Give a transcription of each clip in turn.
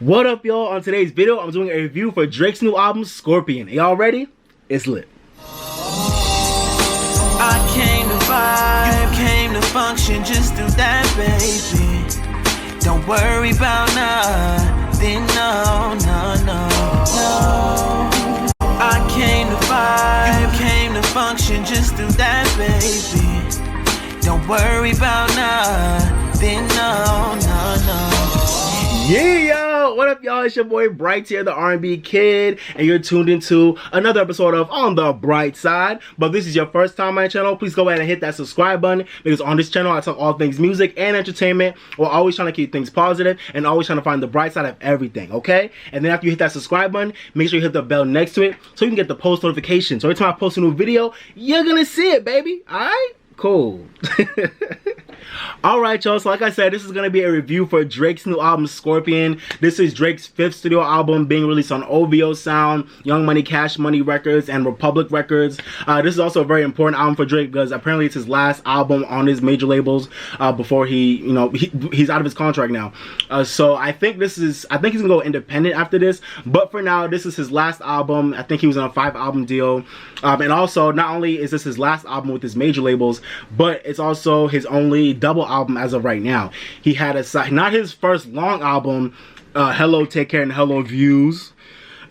What up, y'all? On today's video, I'm doing a review for Drake's new album, Scorpion. Y'all ready? It's lit. I came to vibe, you came to function, just do that, baby. Don't worry about nothing, no. I came to vibe, you came to function, just do that, baby. Don't worry about nothing, no. Yeah, what up, y'all? It's your boy Bright here, the R&B kid, and you're tuned into another episode of On the Bright Side. But if this is your first time on my channel, please go ahead and hit that subscribe button, because on this channel I talk all things music and entertainment. We're always trying to keep things positive and always trying to find the bright side of everything, okay? And then after you hit that subscribe button, make sure you hit the bell next to it so you can get the post notifications. So every time I post a new video, you're gonna see it, baby. Alright? Cool. Alright, y'all, so like I said, this is going to be a review for Drake's new album, Scorpion. This is Drake's 5th studio album being released on OVO Sound, Young Money, Cash Money Records, and Republic Records. This is also a very important album for Drake because apparently it's his last album on his major labels before he's out of his contract now. So I think he's going to go independent after this, but for now, this is his last album. I think he was on a 5-album deal. And also, not only is this his last album with his major labels, but it's also his only double album as of right now. He had not his first long album, Hello, Take Care, and Hello, Views.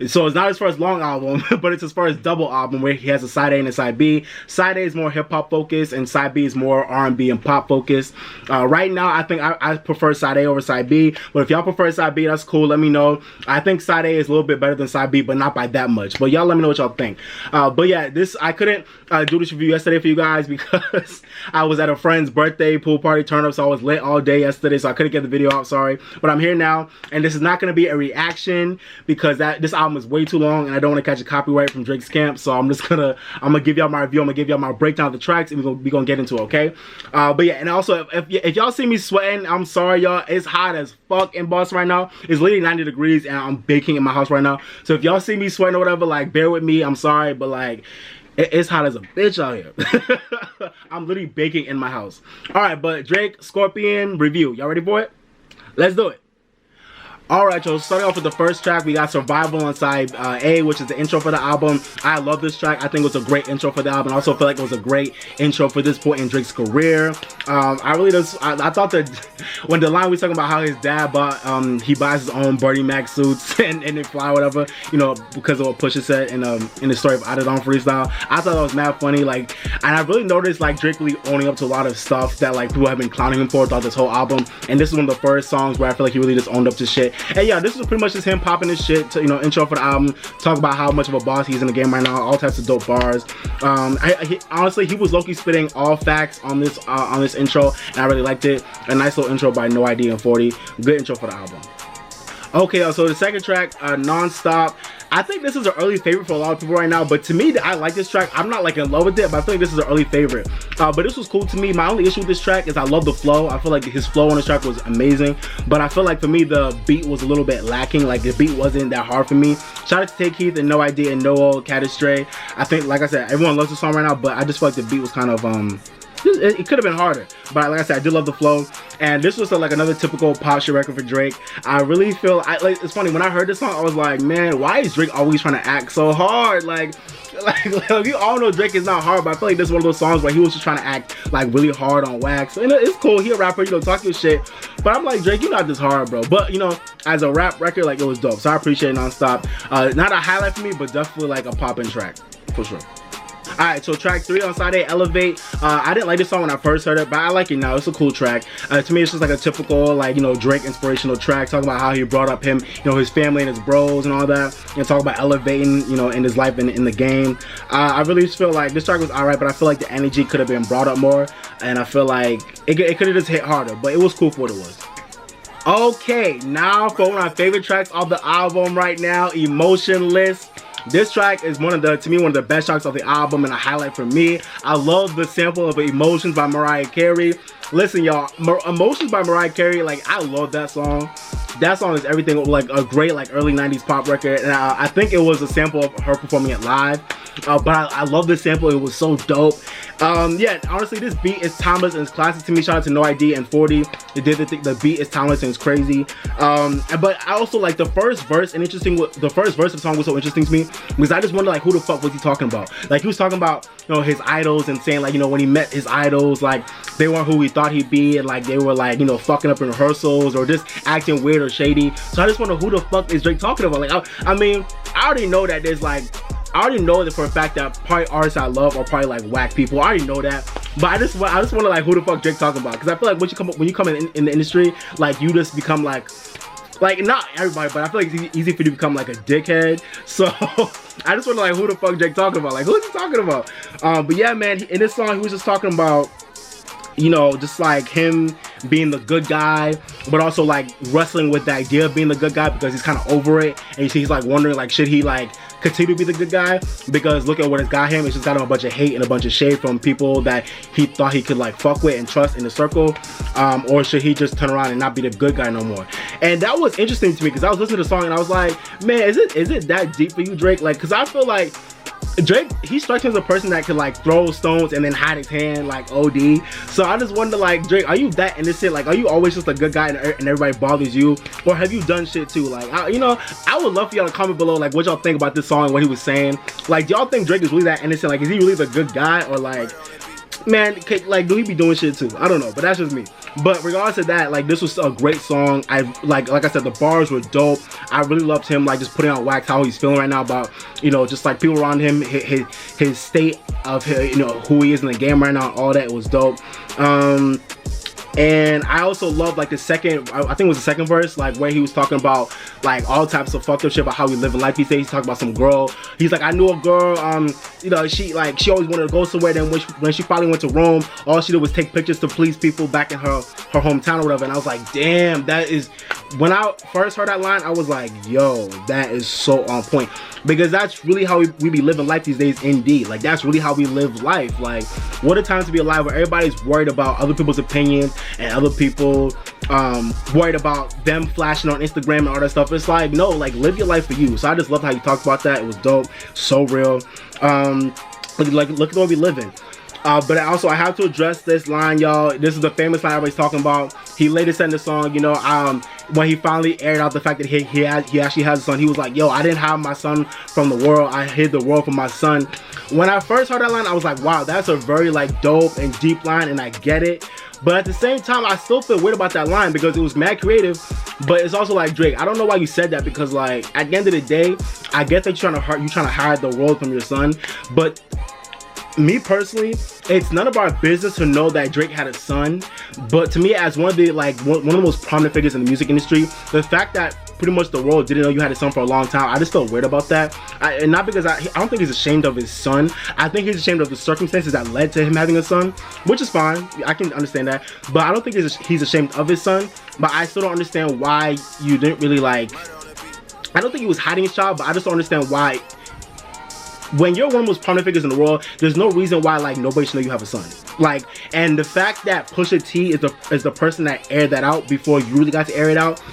So it's not his first long album, but it's his first double album where he has a side A and a side B. Side A is more hip-hop focused and side B is more R&B and pop focused. Right now, I think I prefer side A over side B, but if y'all prefer side B, that's cool. Let me know. I think side A is a little bit better than side B, but not by that much. But y'all let me know what y'all think. But yeah, I couldn't do this review yesterday for you guys because I was at a friend's birthday pool party turn up, so I was lit all day yesterday, so I couldn't get the video out, sorry. But I'm here now, and this is not going to be a reaction because this album is way too long and I don't want to catch a copyright from Drake's camp, so I'm gonna give y'all my review. I'm gonna give y'all my breakdown of the tracks, and we're gonna get into it, okay? But yeah, and also if y'all see me sweating, I'm sorry, y'all. It's hot as fuck in Boston right now. It's literally 90 degrees and I'm baking in my house right now, so if y'all see me sweating or whatever, like, bear with me. I'm sorry, but like, it's hot as a bitch out here. I'm literally baking in my house. Alright, but Drake Scorpion review. Y'all ready for it? Let's do it. Alright, y'all, starting off with the first track, we got Survival on side A, which is the intro for the album. I love this track. I think it was a great intro for the album. I also feel like it was a great intro for this point in Drake's career. I thought that when the line we talking about how his dad he buys his own Bernie Mac suits and they fly or whatever, you know, because of what Pusha said in the story of I Did On Freestyle. I thought that was mad funny, like, and I really noticed like Drake really owning up to a lot of stuff that like people have been clowning him for throughout this whole album, and this is one of the first songs where I feel like he really just owned up to shit. And yeah, this is pretty much just him popping his shit to, you know, intro for the album, talk about how much of a boss he's in the game right now, all types of dope bars. Honestly, he was low-key spitting all facts on this intro, and I really liked it. A nice little intro by No ID and 40. Good intro for the album. Okay, so the second track, Non-Stop. I think this is an early favorite for a lot of people right now, but to me, I like this track. I'm not like in love with it, but I feel like this is an early favorite. But this was cool to me. My only issue with this track is I love the flow. I feel like his flow on this track was amazing, but I feel like for me, the beat was a little bit lacking. Like, the beat wasn't that hard for me. Shout out to Take Keith and No ID and No Old Cat Stray. I think, like I said, everyone loves the song right now, but I just feel like the beat was kind of, it could have been harder, but like I said, I did love the flow, and this was like another typical pop shit record for Drake. I really feel like it's funny, when I heard this song, I was like, man, why is Drake always trying to act so hard? Like you all know Drake is not hard, but I feel like this is one of those songs where he was just trying to act like really hard on wax. And it's cool, he a rapper, you know, talk your shit, but I'm like, Drake, you're not this hard, bro. But you know, as a rap record, like, it was dope, so I appreciate Non-Stop. Not a highlight for me, but definitely like a poppin' track for sure. Alright, so track 3 on side A, Elevate. I didn't like this song when I first heard it, but I like it now. It's a cool track. To me, it's just like a typical, like, you know, Drake inspirational track, talking about how he brought up him, you know, his family and his bros and all that, and talk about elevating, you know, in his life and in the game. I really just feel like this track was alright, but I feel like the energy could have been brought up more, and I feel like it could have just hit harder, but it was cool for what it was. Okay, now for one of my favorite tracks of the album right now, Emotionless. This track is to me one of the best tracks of the album and a highlight for me. I love the sample of Emotions by Mariah Carey. Listen, y'all, Emotions by Mariah Carey, like, I love that song. That song is everything, like a great like early 90s pop record, and I think it was a sample of her performing it live, but I love this sample. It was so dope. Yeah, honestly, this beat is timeless and it's classic to me. Shout out to No ID and 40. They did the beat is timeless and it's crazy. But I also like the first verse, and the first verse of the song was so interesting to me because I just wondered like who the fuck was he talking about? Like he was talking about, you know, his idols and saying like, you know, when he met his idols, like they weren't who he thought he'd be, and like they were like, you know, fucking up in rehearsals or just acting weird or shady. So I just wonder who the fuck is Drake talking about? Like I mean, I already know that there's like, I already know that for a fact that probably artists I love are probably like whack people. I already know that, but I just wonder like who the fuck Drake talking about, because I feel like when you come in the industry, like you just become like not everybody, but I feel like it's easy for you to become like a dickhead. So I just wonder like who the fuck Drake talking about, like who's he talking about? But yeah, man, in this song he was just talking about, you know, just like him being the good guy, but also like wrestling with the idea of being the good guy because he's kind of over it, and he's like wondering like should he like continue to be the good guy, because look at what it's got him. It's just got him a bunch of hate and a bunch of shade from people that he thought he could like fuck with and trust in the circle, or should he just turn around and not be the good guy no more? And that was interesting to me because I was listening to the song and I was like, man, is it that deep for you, Drake? Like, because I feel like Drake, he strikes me as a person that could like throw stones and then hide his hand like OD. So I just wonder like, Drake, are you that innocent? Like, are you always just a good guy and everybody bothers you, or have you done shit too? Like, you know, I would love for y'all to comment below like what y'all think about this song and what he was saying. Like, do y'all think Drake is really that innocent? Like, is he really the good guy, or like, man, like, do he be doing shit too? I don't know, but that's just me. But regardless of that, like, this was a great song. I like I said, the bars were dope. I really loved him like just putting out wax how he's feeling right now about, you know, just like people around him, his state of, you know, who he is in the game right now, all that. It was dope. And I also love like the second, I think it was the second verse, like where he was talking about like all types of fucked up shit about how we live in life these days. He's talking about some girl. He's like, I knew a girl, you know, she always wanted to go somewhere. Then when she finally went to Rome, all she did was take pictures to please people back in her hometown or whatever. And I was like, damn, that is, when I first heard that line, I was like, yo, that is so on point. Because that's really how we be living life these days, indeed. Like, that's really how we live life. Like, what a time to be alive where everybody's worried about other people's opinions and other people worried about them flashing on Instagram and all that stuff. It's like, no, like, live your life for you. So I just loved how you talked about that. It was dope, so real. Look at what we living. But also, I have to address this line, y'all. This is the famous line everybody's talking about. He later said in the song, you know, when he finally aired out the fact that he actually has a son, he was like, yo, I didn't hide my son from the world. I hid the world from my son. When I first heard that line, I was like, wow, that's a very like dope and deep line, and I get it. But at the same time, I still feel weird about that line because it was mad creative. But it's also like, Drake, I don't know why you said that, because like at the end of the day, I get that you're trying to hide the world from your son, but me personally, it's none of our business to know that Drake had a son. But to me, as one of the most prominent figures in the music industry, the fact that pretty much the world didn't know you had a son for a long time, I just felt weird about that. And not because I don't think he's ashamed of his son. I think he's ashamed of the circumstances that led to him having a son, which is fine. I can understand that. But I don't think he's ashamed of his son. But I still don't understand why you didn't really like, I don't think he was hiding his child, but I just don't understand why, when you're one of the most prominent figures in the world, there's no reason why like nobody should know you have a son. Like, and the fact that Pusha T is the person that aired that out before you really got to air it out,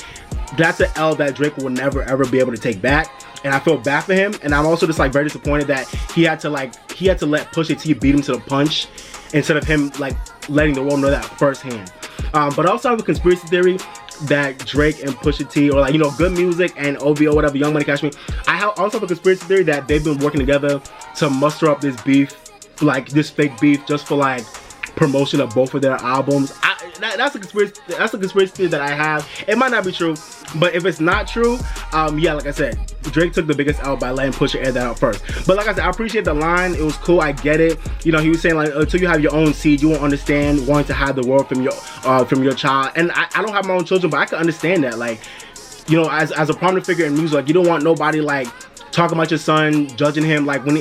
that's an L that Drake will never ever be able to take back. And I feel bad for him. And I'm also just like very disappointed that he had to let Pusha T beat him to the punch instead of him like letting the world know that firsthand. But I also have a conspiracy theory that Drake and Pusha T, or like, you know, Good Music and OVO, whatever, Young Money Cash Me, I also have a conspiracy theory that they've been working together to muster up this beef, like this fake beef, just for like promotion of both of their albums. That's a conspiracy theory that I have. It might not be true, but if it's not true, yeah, like I said, Drake took the biggest L by letting Pusha air that out first. But like I said, I appreciate the line. It was cool. I get it. You know, he was saying like, until you have your own seed, you won't understand wanting to hide the world from your child. And I don't have my own children, but I can understand that. Like, you know, as a prominent figure in music, like, you don't want nobody like talking about your son, judging him like when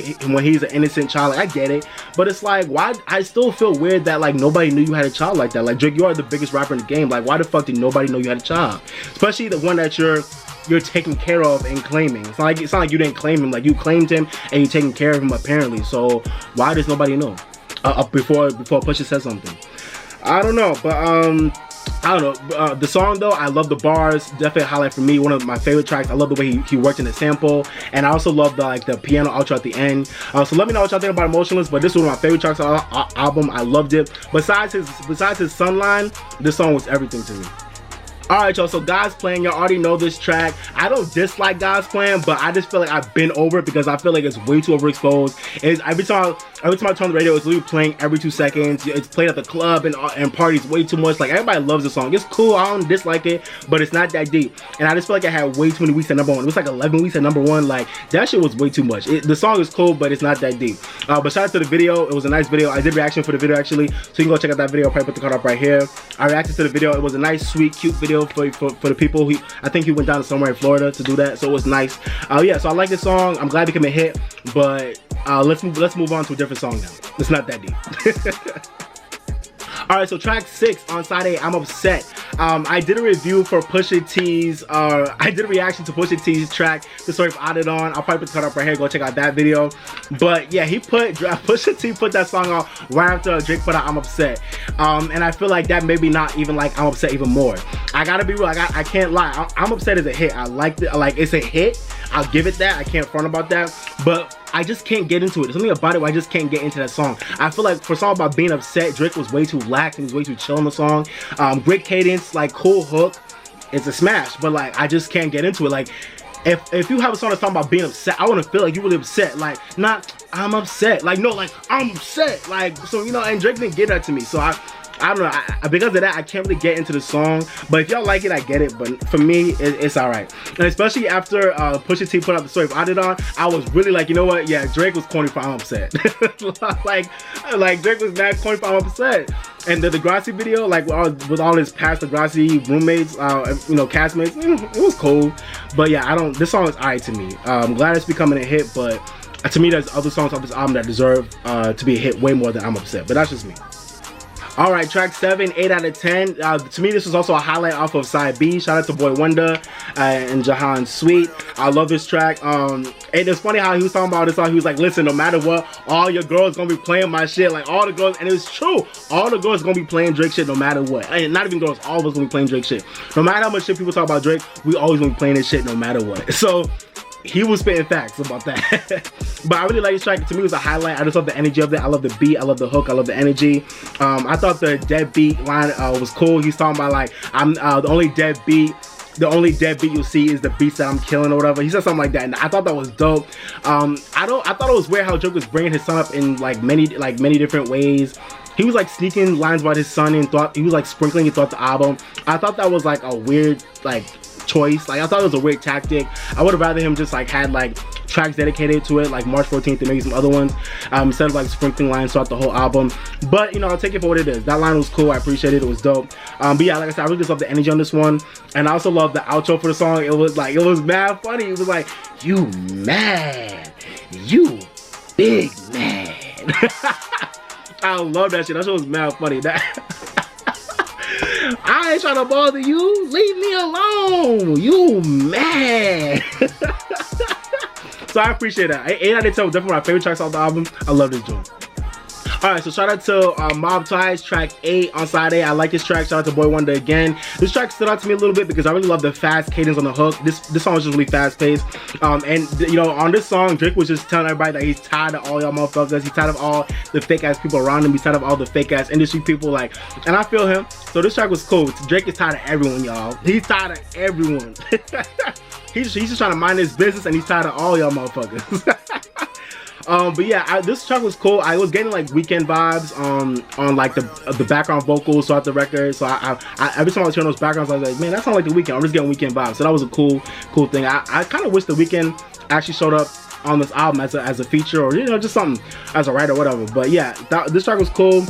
he's an innocent child. Like, I get it, but it's like, why? I still feel weird that like nobody knew you had a child like that. Like, Drake, you are the biggest rapper in the game. Like, why the fuck did nobody know you had a child? Especially the one that you're taking care of and claiming. It's not like you didn't claim him. Like, you claimed him and you're taking care of him apparently. So why does nobody know before Pusha says something? I don't know, but I don't know. The song though, I love the bars. Definitely a highlight for me. One of my favorite tracks. I love the way he worked in the sample, and I also love the piano outro at the end. So let me know what y'all think about Emotionless. But this was one of my favorite tracks on the album. I loved it. Besides his Sunline, this song was everything to me. Alright y'all, so God's Plan, y'all already know this track. I don't dislike God's Plan, but I just feel like I've been over it because I feel like it's way too overexposed. It's every time I turn on the radio, it's literally playing every 2 seconds. It's played at the club and parties way too much. Like, everybody loves the song. It's cool, I don't dislike it, but it's not that deep. And I just feel like it had way too many weeks at #1. It was like 11 weeks at #1. Like, that shit was way too much. The song is cool, but it's not that deep. But shout out to the video. It was a nice video. I did reaction for the video actually, so you can go check out that video. I'll probably put the card up right here. I reacted to the video. It was a nice, sweet, cute video for the people. I think he went down to somewhere in Florida to do that, so it was nice. Yeah, so I like this song. I'm glad it became a hit, but let's move on to a different song now. It's not that deep. Alright, so track 6 on side A, I'm Upset. I did a review for Pusha T's, I did a reaction to Pusha T's track, The Story of Added On. I'll probably put the cut up right here, go check out that video. But yeah, Pusha T put that song out right after Drake put out I'm Upset. And I feel like that maybe not even like I'm Upset even more. I gotta be real, I can't lie, I'm Upset is a hit. I liked it, like it's a hit. I'll give it that, I can't front about that. But I just can't get into it. There's something about it where I just can't get into that song. I feel like for a song about being upset, Drake was way too lax and he was way too chill in the song. Great cadence, like cool hook. It's a smash, but like I just can't get into it. Like if you have a song that's talking about being upset, I want to feel like you really upset. Like not I'm upset. Like no, like I'm upset. Like so you know, and Drake didn't get that to me. So I don't know, because of that, I can't really get into the song. But if y'all like it, I get it. But for me, it's alright. And especially after Pusha T put out The Story of Added On, I was really like, you know what? Yeah, Drake was corny for I'm Upset. like Drake was mad corny for I'm Upset. And the Degrassi video, like with all his past Degrassi roommates, you know, castmates, it was cool. But yeah, this song is alright to me. I'm glad it's becoming a hit, but to me, there's other songs on this album that deserve to be a hit way more than I'm Upset. But that's just me. Alright, track 7, 8 out of 10. To me, this was also a highlight off of side B. Shout out to Boy Wonder and Jahan Sweet. I love this track. And it's funny how he was talking about this song. He was like, listen, no matter what, all your girls gonna be playing my shit. Like all the girls, and it's true. All the girls gonna be playing Drake shit no matter what. And not even girls, all of us gonna be playing Drake shit. No matter how much shit people talk about Drake, we always gonna be playing this shit no matter what. So he was spitting facts about that. But I really like this track. To me, it was a highlight. I just love the energy of it. I love the beat. I love the hook. I love the energy. I thought the deadbeat line was cool. He's talking about like, I'm the only deadbeat you'll see is the beats that I'm killing or whatever. He said something like that, and I thought that was dope. I thought it was weird how Drake was bringing his son up in like many different ways. He was like sneaking lines about his son and he was like sprinkling it throughout the album. I thought that was like a weird like choice. Like I thought it was a weird tactic. I would have rather him just like had like tracks dedicated to it, like March 14th and maybe some other ones, instead of like sprinkling lines throughout the whole album. But you know, I'll take it for what it is. That line was cool. I appreciate it. It was dope. But yeah, like I said, I really just love the energy on this one, and I also love the outro for the song. It was mad funny. It was like, you mad, you big man. I love that shit. That shit was mad funny. I ain't trying to bother you. Leave me alone. You mad. So I appreciate that. 8 out of 10 was definitely my favorite tracks off the album. I love this joint. Alright, so shout out to Mob Ties, track 8 on side A. I like this track. Shout out to Boy Wonder again. This track stood out to me a little bit because I really love the fast cadence on the hook. This song was just really fast paced. And you know, on this song, Drake was just telling everybody that he's tired of all y'all motherfuckers. He's tired of all the fake ass people around him. He's tired of all the fake ass industry people. Like, and I feel him. So this track was cool. Drake is tired of everyone, y'all. He's tired of everyone. He's just trying to mind his business, and he's tired of all y'all motherfuckers. But yeah, this track was cool. I was getting like Weekend vibes on like the background vocals throughout the record. So I every time I was hearing those backgrounds, I was like, man, that sounds like the Weekend. I'm just getting Weekend vibes. So that was a cool thing. I kind of wish the Weekend actually showed up on this album as a feature, or you know, just something as a writer or whatever. But yeah, this track was cool.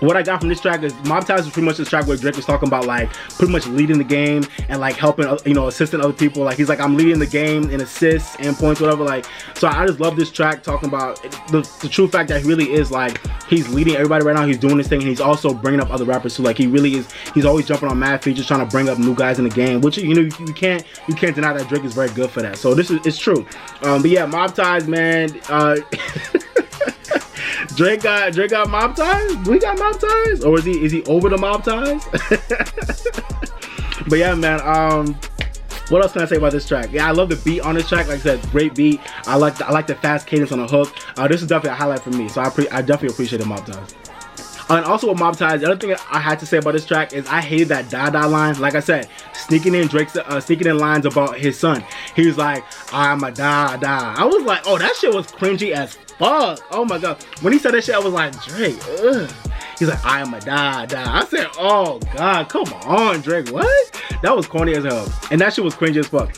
What I got from this track is Mob Ties was pretty much this track where Drake was talking about like pretty much leading the game and like helping, you know, assisting other people. Like he's like, I'm leading the game in assists and points, whatever. Like, so I just love this track talking about the true fact that he really is like, he's leading everybody right now. He's doing this thing, and he's also bringing up other rappers too. Like he really is. He's always jumping on mad features, trying to bring up new guys in the game. Which you know you can't deny that Drake is very good for that. So it's true. But yeah, Mob Ties, man. Drake got mob ties? Do we got mob ties? Or is he over the mob ties? But yeah, man, what else can I say about this track? Yeah, I love the beat on this track. Like I said, great beat. I like the fast cadence on the hook. This is definitely a highlight for me. So I definitely appreciate the mob ties. And also with mob ties, the other thing I had to say about this track is I hated that da line. Like I said, sneaking in lines about his son. He was like, I'm a da. I was like, oh, that shit was cringy as fuck. Oh my god. When he said that shit, I was like, Drake, ugh. He's like, I am a da. I said, oh god, come on, Drake, what? That was corny as hell. And that shit was cringy as fuck.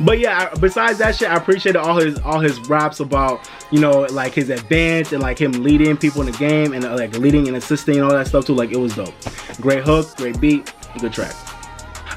But yeah, besides that shit, I appreciated all his raps about, you know, like his advance and like him leading people in the game and like leading and assisting and all that stuff too. Like, it was dope. Great hook, great beat, good track.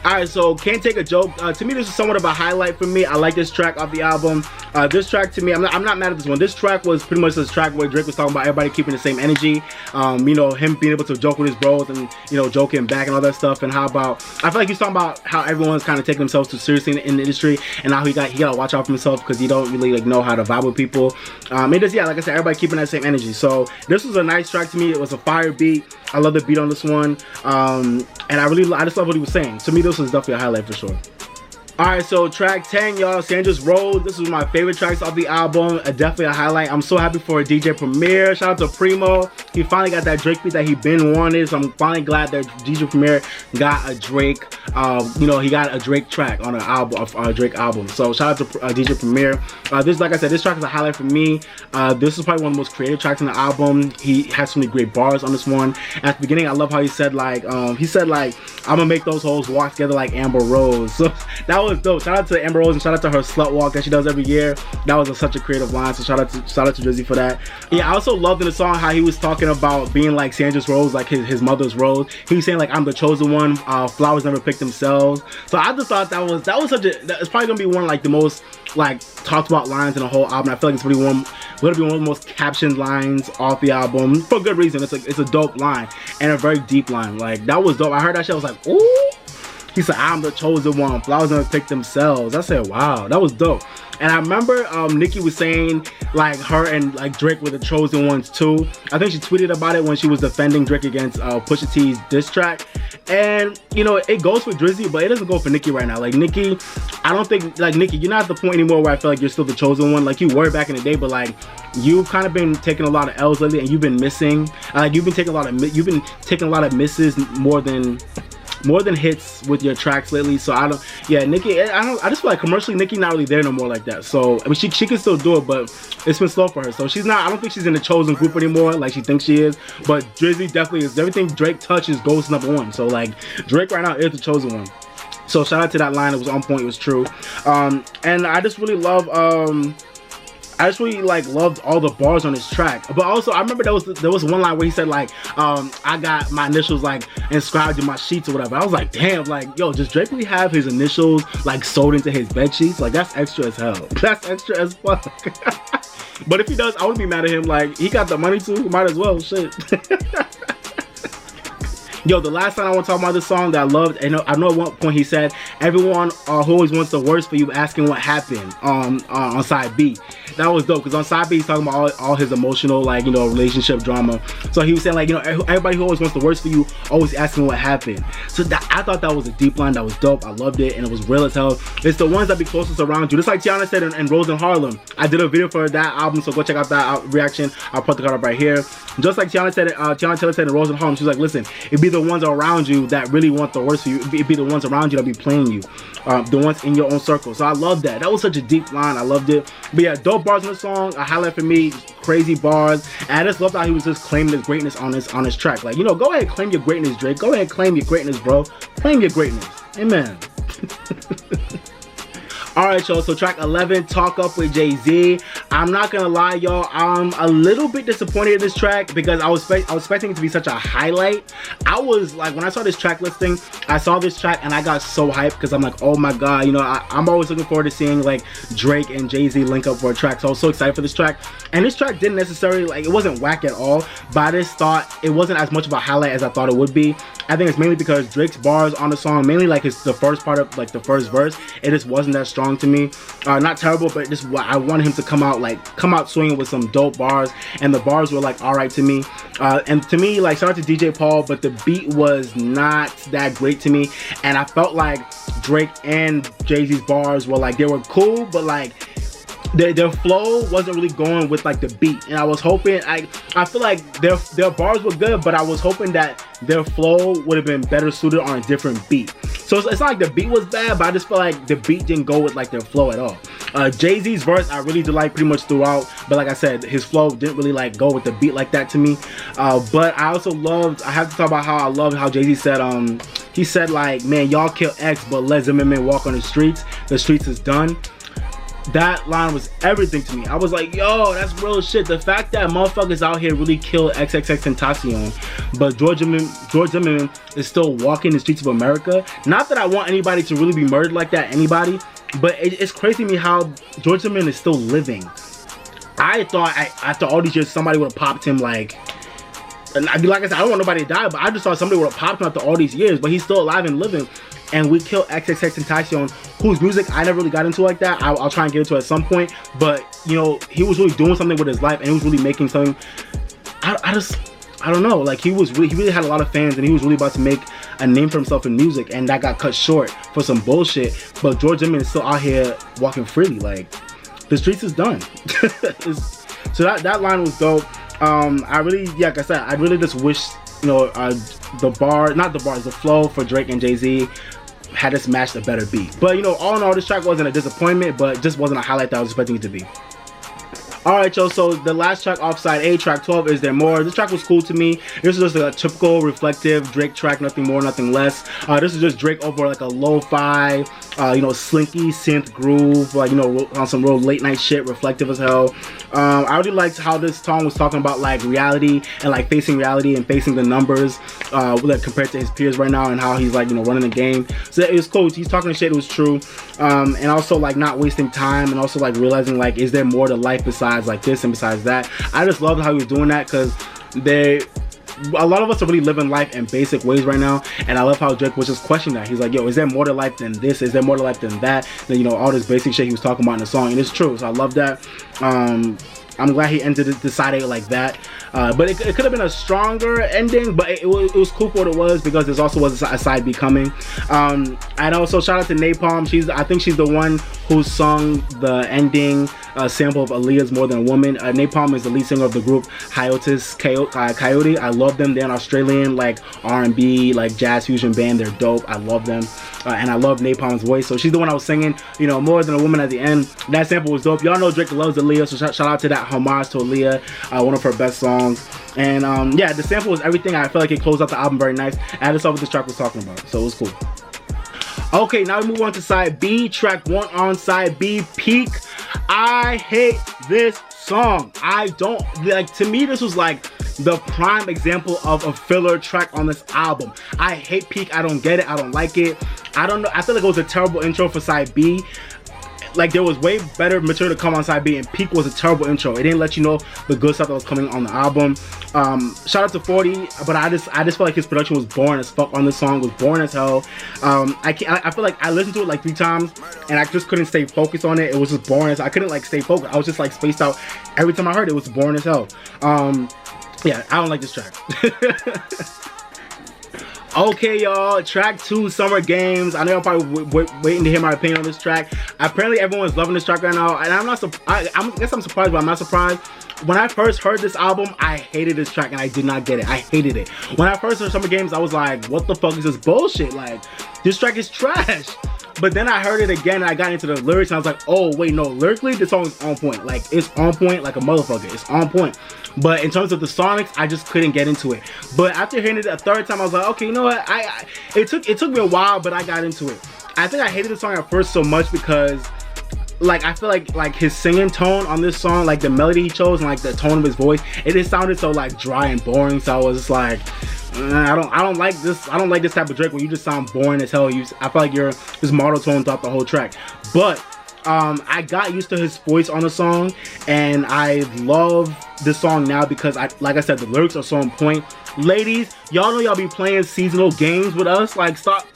Alright, so Can't Take a Joke. To me, this is somewhat of a highlight for me. I like this track off the album. This track to me, I'm not mad at this one. This track was pretty much this track where Drake was talking about everybody keeping the same energy. You know, him being able to joke with his bros and, you know, joking back and all that stuff. And how about, I feel like he's talking about how everyone's kind of taking themselves too seriously in the industry. And how he gotta watch out for himself because he don't really like know how to vibe with people. It just, yeah, like I said, everybody keeping that same energy. So this was a nice track to me. It was a fire beat. I love the beat on this one. And I just love what he was saying. To me, this was definitely a highlight for sure. Alright, so track 10, y'all, Sandra's Road. This was my favorite tracks off the album. Definitely a highlight. I'm so happy for DJ Premier. Shout out to Primo. He finally got that Drake beat that he been wanted. So I'm finally glad that DJ Premier got a Drake, you know, he got a Drake track on an album, a Drake album. So shout out to DJ Premier. This, like I said, this track is a highlight for me. This is probably one of the most creative tracks in the album. He has so many great bars on this one. At the beginning, I love how he said like, I'm gonna make those hoes walk together like Amber Rose. So that was dope. Shout out to Amber Rose and shout out to her slut walk that she does every year. That was such a creative line. So shout out to Drizzy for that. Yeah, I also loved in the song how he was talking about being like Sandra's rose, like his mother's rose. He was saying like, I'm the chosen one. Flowers never pick themselves. So I just thought that was such a. It's probably gonna be one of like the most like talked about lines in the whole album. I feel like it's gonna be one of the most captioned lines off the album for good reason. It's a dope line and a very deep line. Like, that was dope. I heard that shit. I was like, ooh. He said, I'm the chosen one. Flowers never pick themselves. I said, wow, that was dope. And I remember Nicki was saying like her and like Drake were the chosen ones too. I think she tweeted about it when she was defending Drake against Pusha T's diss track. And you know, it goes for Drizzy, but it doesn't go for Nicki right now. Like Nicki, I don't think, like Nicki, you're not at the point anymore where I feel like you're still the chosen one. Like you were back in the day, but like you've kind of been taking a lot of L's lately, and you've been missing. You've been taking a lot of misses more than hits with your tracks lately. So Nicki, I just feel like commercially Nicki not really there no more like that. So I mean, she can still do it, but it's been slow for her. So she's not, I don't think she's in the chosen group anymore like she thinks she is. But Drizzy definitely is. Everything Drake touches goes #1. So like Drake right now is the chosen one. So shout out to that line. It was on point. It was true. And I just really love loved all the bars on this track. But also I remember there was one line where he said like, I got my initials like inscribed in my sheets or whatever. I was like, damn, like, yo, does Drake really have his initials like sewed into his bed sheets? Like, that's extra as hell. That's extra as fuck. But if he does, I wouldn't be mad at him. Like, he got the money too, might as well, shit. Yo, the last time I want to talk about this song that I loved, and I know at one point he said, everyone who always wants the worst for you asking what happened on side B. That was dope, because on side B he's talking about all his emotional, like, you know, relationship drama. So he was saying like, you know, everybody who always wants the worst for you always asking what happened. So I thought that was a deep line. That was dope. I loved it, and it was real as hell. It's the ones that be closest around you. Just like Tiana said in Rose in Harlem. I did a video for that album, so go check out that reaction. I'll put the card up right here. Just like Tiana Taylor said in Rose in Harlem, she was like, listen, it'd be the ones around you that really want the worst for you. It'd be the ones around you that be playing you, the ones in your own circle. So I love that. That was such a deep line. I loved it. But yeah, dope bars in the song. A highlight for me, crazy bars. And I just loved how he was just claiming his greatness on his track. Like, you know, go ahead and claim your greatness, Drake. Go ahead and claim your greatness, bro. Claim your greatness. Amen. Alright, y'all, so track 11, Talk Up with Jay-Z. I'm not gonna lie, y'all, I'm a little bit disappointed in this track because I was expecting it to be such a highlight. I was like, when I saw this track listing, I saw this track and I got so hyped because I'm like, oh my god, you know, I'm always looking forward to seeing like Drake and Jay-Z link up for a track. So I was so excited for this track. And this track didn't necessarily, like, it wasn't whack at all, but I just thought it wasn't as much of a highlight as I thought it would be. I think it's mainly because Drake's bars on the song, mainly like the first part of like the first verse, it just wasn't that strong to me. Not terrible, but just I wanted him to come out swinging with some dope bars, and the bars were like alright to me. And to me, like, shout out to DJ Paul, but the beat was not that great to me, and I felt like Drake and Jay-Z's bars were like, they were cool, but like their flow wasn't really going with like the beat. And I was hoping, I feel like their bars were good, but I was hoping that their flow would have been better suited on a different beat. So it's not like the beat was bad, but I just feel like the beat didn't go with like their flow at all. Jay-Z's verse I really did like pretty much throughout, but like I said, his flow didn't really like go with the beat like that to me. But I also loved, I have to talk about how I love how Jay-Z said, he said like, man, y'all kill X, but let Zimmerman walk on the streets is done. That line was everything to me. I was like, yo, that's real shit. The fact that motherfuckers out here really kill XXXTentacion, but George Zimmerman is still walking the streets of America. Not that I want anybody to really be murdered like that, anybody, but it's crazy to me how George Zimmerman is still living. I thought after all these years somebody would have popped him, like, and like I said, I don't want nobody to die, but I just thought somebody would have popped him after all these years, but he's still alive and living. And we kill XXXTentacion, whose music I never really got into like that. I'll try and get into it at some point, but you know, he was really doing something with his life, and he was really making something. I don't know, like he really had a lot of fans, and he was really about to make a name for himself in music, and that got cut short for some bullshit. But George Zimmerman is still out here walking freely. Like, the streets is done. So that line was dope. I really, yeah, like I said, I really just wish, you know, the flow for Drake and Jay-Z had us matched a better beat. But you know, all in all, this track wasn't a disappointment, but just wasn't a highlight that I was expecting it to be. Alright, yo, so the last track off side A, track 12, Is There More? This track was cool to me. This was just a typical reflective Drake track, nothing more, nothing less. This is just Drake over like a lo-fi, you know, slinky synth groove, like, you know, on some real late night shit, reflective as hell. I really liked how this song was talking about like reality and like facing reality and facing the numbers, like compared to his peers right now, and how he's like, you know, running the game. So it was cool. He's talking shit, it was true. And also like not wasting time, and also like realizing like, is there more to life besides like this and besides that. I just love how he was doing that, because a lot of us are really living life in basic ways right now, and I love how Drake was just questioning that. He's like, yo, is there more to life than this? Is there more to life than that? Then, you know, all this basic shit he was talking about in the song, and it's true. So I love that. I'm glad he ended it, decided like that. But it could have been a stronger ending, but it was cool for what it was, because there also was a side B coming. And also shout out to Napalm. I think she's the one who sung the ending sample of Aaliyah's More Than a Woman. Napalm is the lead singer of the group Hiatus Coyote. I love them. They're an Australian like R&B, like jazz fusion band. They're dope. I love them. And I love Napalm's voice. So she's the one I was singing, you know, More Than a Woman at the end. That sample was dope. Y'all know Drake loves Aaliyah, so shout out to that homage to Aaliyah, one of her best songs. And yeah, the sample was everything. I feel like it closed out the album very nice. I just saw what this track was talking about, so it was cool. Okay, now we move on to side B. Track 1 on side B, Peak. I hate this song. I don't, like, to me this was like the prime example of a filler track on this album. I hate Peak. I don't get it. I don't like it. I don't know. I feel like it was a terrible intro for side B. Like, there was way better material to come on side B, and Peak was a terrible intro. It didn't let you know the good stuff that was coming on the album. Shout out to 40, but I just felt like his production was boring as fuck on this song. It was boring as hell. I feel like I listened to it like 3 times, and I just couldn't stay focused on it. It was just boring. I couldn't like stay focused. I was just like spaced out. Every time I heard it, it was boring as hell. Yeah, I don't like this track. Okay, y'all, track 2, Summer Games. I know y'all probably waiting to hear my opinion on this track. Apparently everyone's loving this track right now, and I guess I'm surprised, but I'm not surprised. When I first heard this album, I hated this track, and I did not get it. I hated it. When I first heard Summer Games, I was like, what the fuck is this bullshit? Like, this track is trash. But then I heard it again, and I got into the lyrics, and I was like, oh, wait, no, lyrically, this song is on point. Like, it's on point like a motherfucker. It's on point. But in terms of the sonics, I just couldn't get into it. But after hearing it a third time, I was like, okay, you know what? It took me a while, but I got into it. I think I hated the song at first so much because, like, I feel like his singing tone on this song, like the melody he chose and like the tone of his voice, it just sounded so like dry and boring. So I was just like, I don't like this. I don't like this type of Drake where you just sound boring as hell. I feel like you're just monotone throughout the whole track. But I got used to his voice on the song, and I love this song now because like I said, the lyrics are so on point. Ladies, y'all know y'all be playing seasonal games with us. Like, stop.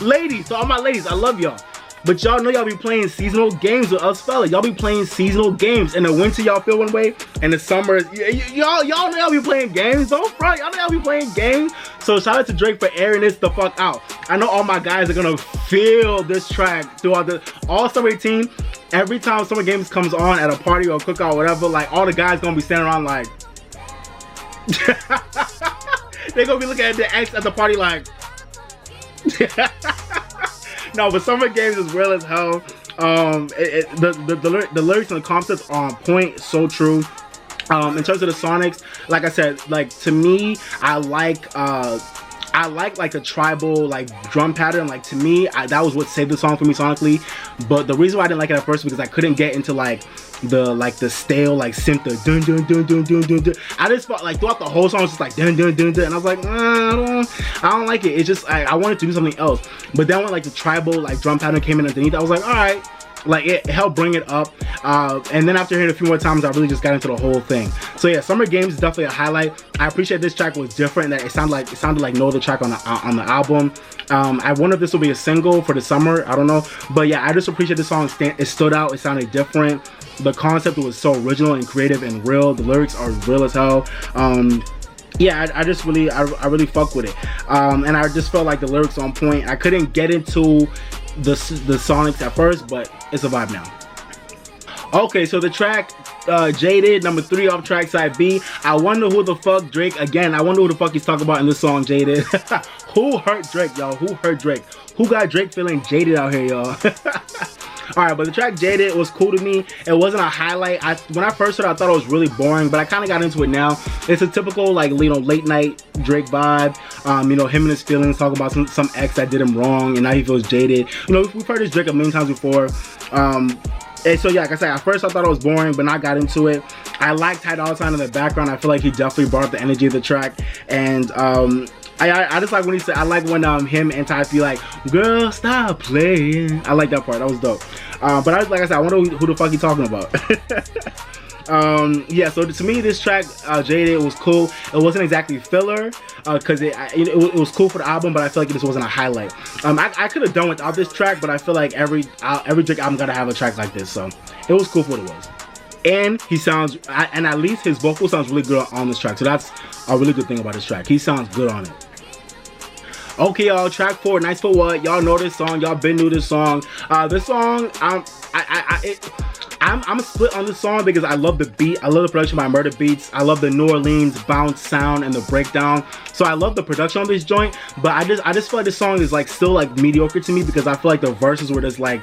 Ladies, to all my ladies, I love y'all. But y'all know y'all be playing seasonal games with us fellas. Y'all be playing seasonal games. In the winter, y'all feel one way. In the summer, y'all know y'all be playing games. Don't front. Y'all know y'all be playing games. So shout out to Drake for airing this the fuck out. I know all my guys are gonna feel this track throughout all Summer 18. Every time Summer Games comes on at a party or cookout or whatever, like, all the guys gonna be standing around like... They gonna be looking at the ex at the party like... No, but Summer Games is real as hell. The lyrics and the concepts are on point, so true. In terms of the sonics, like I said, like, to me, I like the tribal like drum pattern. Like, to me, that was what saved the song for me sonically. But the reason why I didn't like it at first was because I couldn't get into like the stale like synth, the dun dun dun dun dun dun dun. I just felt like throughout the whole song it's just like dun dun dun dun, and I was like, I don't like it. It's just I wanted to do something else. But then when like the tribal like drum pattern came in underneath, I was like, all right. Like, it helped bring it up, and then after hearing it a few more times, I really just got into the whole thing. So yeah, Summer Games is definitely a highlight. I appreciate this track was different, that it sounded like no other track on the album. I wonder if this will be a single for the summer. I don't know, but yeah, I just appreciate the song. It stood out. It sounded different. The concept was so original and creative and real. The lyrics are real as hell. Yeah, I just really, I really fuck with it, and I just felt like the lyrics on point. I couldn't get into the sonics at first, but it's a vibe now. Okay, so the track Jaded, number 3 off track side B. I wonder who the fuck Drake, again, I wonder who the fuck he's talking about in this song, Jaded. Who hurt Drake, y'all? Who hurt Drake? Who got Drake feeling jaded out here, y'all? Alright, but the track Jaded was cool to me. It wasn't a highlight. When I first heard it, I thought it was really boring, but I kind of got into it now. It's a typical, like, you know, late night Drake vibe. You know, him and his feelings, talking about some ex that did him wrong, and now he feels jaded. You know, we've heard this Drake a million times before. And so yeah, like I said, at first I thought it was boring, but now I got into it. I like Ty Dolla $ign in the background. I feel like he definitely brought up the energy of the track, and I just like when he said, I like when him and Ty feel like, girl, stop playing. I like that part. That was dope. But like I said, I wonder who the fuck he talking about. Yeah, so to me, this track Jaded was cool. It wasn't exactly filler because it was cool for the album, but I feel like it just wasn't a highlight. I could have done without this track, but I feel like every Drake album gotta have a track like this, so it was cool for what it was. And he sounds, and at least his vocal sounds really good on this track, so that's a really good thing about this track. He sounds good on it. Okay, y'all, track 4, Nice for What. Y'all know this song. Y'all been knew this song. This song, I'm split on this song because I love the beat. I love the production by Murder Beats. I love the New Orleans bounce sound and the breakdown. So I love the production on this joint, but I just feel like this song is like still like mediocre to me because I feel like the verses were just like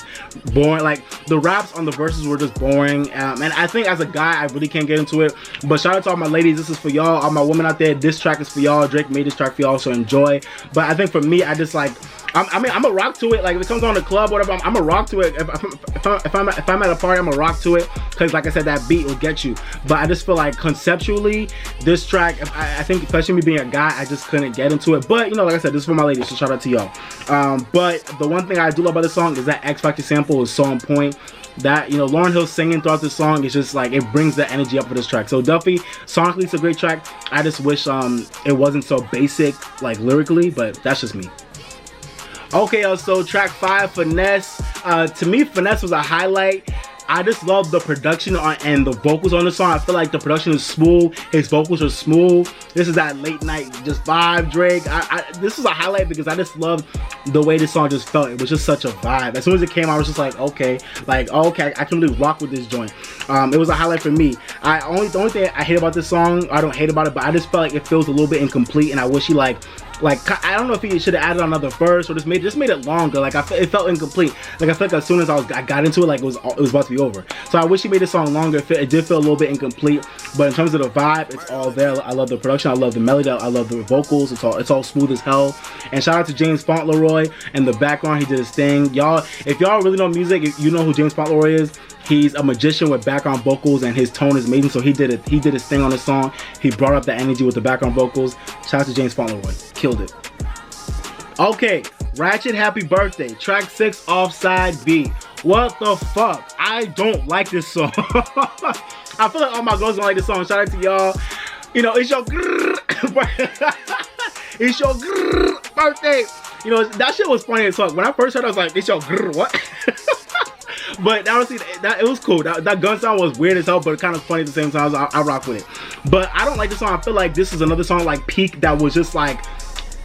boring. Like the raps on the verses were just boring. And I think as a guy, I really can't get into it. But shout out to all my ladies. This is for y'all. All my women out there. This track is for y'all. Drake made this track for y'all, so enjoy. But I think for me, I just like, I mean, I'm a rock to it. Like if it comes on the club, whatever, I'm a rock to it. If I'm at a party, I'm a rock to it because, like I said, that beat will get you. But I just feel like conceptually, this track, I think, especially me being a guy, I just couldn't get into it. But you know, like I said, this is for my ladies, so shout out to y'all. But the one thing I do love about this song is that X Factor sample is so on point. That, you know, Lauryn Hill singing throughout this song is just like, it brings the energy up for this track. So definitely, sonically, it's a great track. I just wish it wasn't so basic, like lyrically, but that's just me. Okay, so track 5, Finesse. To me, Finesse was a highlight. I just love the production and the vocals on the song. I feel like the production is smooth. His vocals are smooth. This is that late night just vibe, Drake. This is a highlight because I just love the way this song just felt. It was just such a vibe. As soon as it came, I was just like, okay, I can really rock with this joint. It was a highlight for me. The only thing I hate about this song, I don't hate about it, but I just felt like it feels a little bit incomplete, and I wish he like I don't know if he should have added another verse or just made it longer. Like it felt incomplete. Like I feel like as soon as I got into it, like it was about to be over. So I wish he made the song longer. It did feel a little bit incomplete, but in terms of the vibe, it's all there. I love the production. I love the melody. I love the vocals. It's all smooth as hell. And shout out to James Fauntleroy in the background. He did his thing. Y'all, if y'all really know music, you know who James Fauntleroy is. He's a magician with background vocals, and his tone is amazing. So he did his thing on the song. He brought up the energy with the background vocals. Shout out to James Fauntleroy, killed it. Okay, Ratchet Happy Birthday, track 6, Offside B. What the fuck? I don't like this song. I feel like all my girls don't like this song. Shout out to y'all. You know, it's your it's your birthday. You know, that shit was funny as fuck. When I first heard it, I was like, it's your what? But honestly, it was cool. That gun sound was weird as hell, but kind of funny at the same time. I rock with it. But I don't like this song. I feel like this is another song like Peak that was just like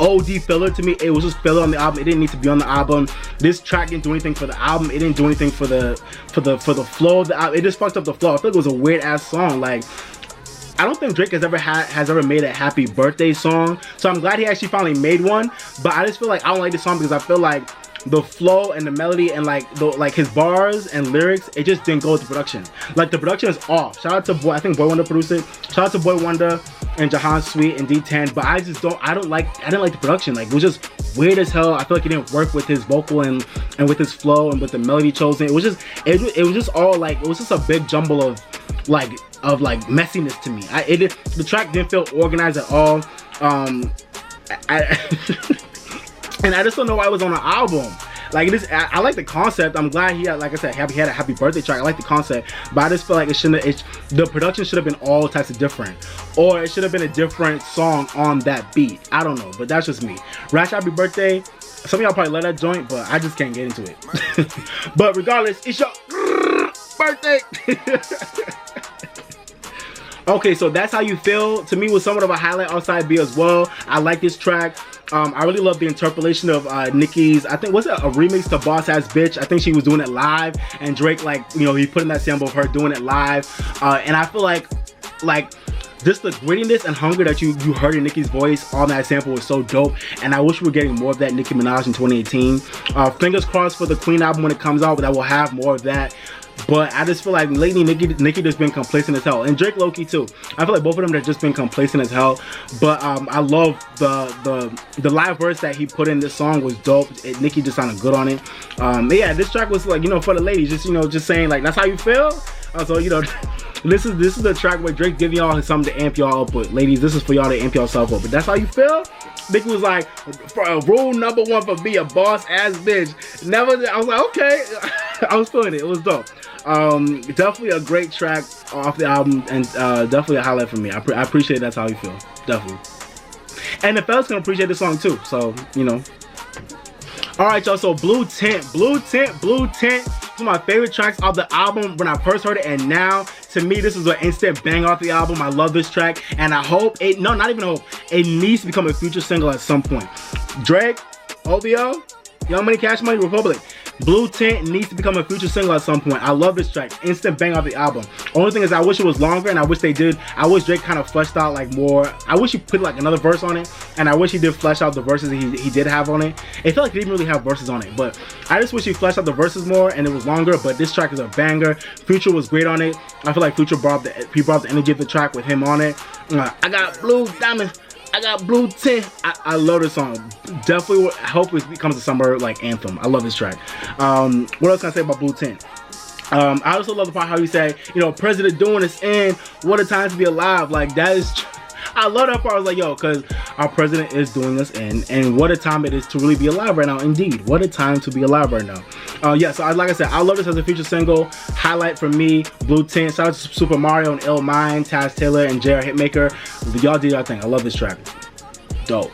OD filler to me. It was just filler on the album. It didn't need to be on the album. This track didn't do anything for the album. It didn't do anything for the flow of the album. It just fucked up the flow. I feel like it was a weird ass song. Like, I don't think Drake has ever made a happy birthday song. So I'm glad he actually finally made one. But I just feel like I don't like this song because I feel like the flow and the melody and like his bars and lyrics, it just didn't go with the production. Like, the production is off. Shout out to I think Boy Wonder produced it. Shout out to Boy Wonder and Jahan Sweet and D10. But I didn't like the production. Like, it was just weird as hell. I feel like it didn't work with his vocal and with his flow and with the melody chosen. It was just all like, it was just a big jumble of messiness to me. The track didn't feel organized at all. And I just don't know why it was on the album. Like, I like the concept. I'm glad he had, like I said, he had a happy birthday track. I like the concept, but I just feel like the production should have been all types of different, or it should have been a different song on that beat. I don't know, but that's just me. Ratchet Happy Birthday. Some of y'all probably love that joint, but I just can't get into it. But regardless, it's your birthday. Okay, so That's How You Feel to me was somewhat of a highlight on side B as well. I like this track. I really love the interpolation of Nicki's, I think, was it a remix to Boss Ass Bitch? I think she was doing it live, and Drake, like, you know, he put in that sample of her doing it live. And I feel like just the grittiness and hunger that you heard in Nicki's voice on that sample was so dope, and I wish we were getting more of that Nicki Minaj in 2018. Fingers crossed for the Queen album when it comes out, that we'll have more of that. But I just feel like lately Nicki just been complacent as hell, and Drake low-key too. I feel like both of them have just been complacent as hell. But I love the live verse that he put in this song was dope. Nicki just sounded good on it. Yeah, this track was like, you know, for the ladies, just, you know, just saying like, that's how you feel. So, you know, this is the track where Drake giving y'all something to amp y'all up with. Ladies, this is for y'all to amp yourself up. But that's how you feel? Nicki was like, rule number 1 for be a boss ass bitch. Never. I was like, okay. I was feeling it. It was dope. Definitely a great track off the album, and definitely a highlight for me. I appreciate That's How You Feel. Definitely. And the fellas can appreciate the song too. So, you know. Alright, y'all, so Blue Tint. Blue Tint. One of my favorite tracks of the album when I first heard it, and now, to me, this is an instant bang off the album. I love this track, and I hope it, no, not even hope, it needs to become a future single at some point. Drake, OVO, Young Money, Cash Money, Republic. Blue Tint needs to become a future single at some point. I love this track. Instant bang off the album. Only thing is, I wish it was longer, and I wish Drake kind of fleshed out like more. I wish he put like another verse on it, and I wish he did flesh out the verses he did have on it. It felt like he didn't really have verses on it, but I just wish he fleshed out the verses more and it was longer. But this track is a banger. Future was great on it. I feel like Future brought the energy of the track with him on it. I got Blue Diamond. I got Blue Tint. I love this song. Definitely, I hope it becomes a summer like anthem. I love this track. What else can I say about Blue Tint? I also love the part how you say, you know, President doing this in, what a time to be alive. Like, that is, I love that part. I was like, yo, because our president is doing us in, and what a time it is to really be alive right now. Indeed, what a time to be alive right now. Yeah, so like I said, I love this as a feature single. Highlight for me, Blue Tint. Shout out to Super Mario and Ill Mind, Taz Taylor, and JR Hitmaker. Y'all did y'all thing. I love this track. Dope.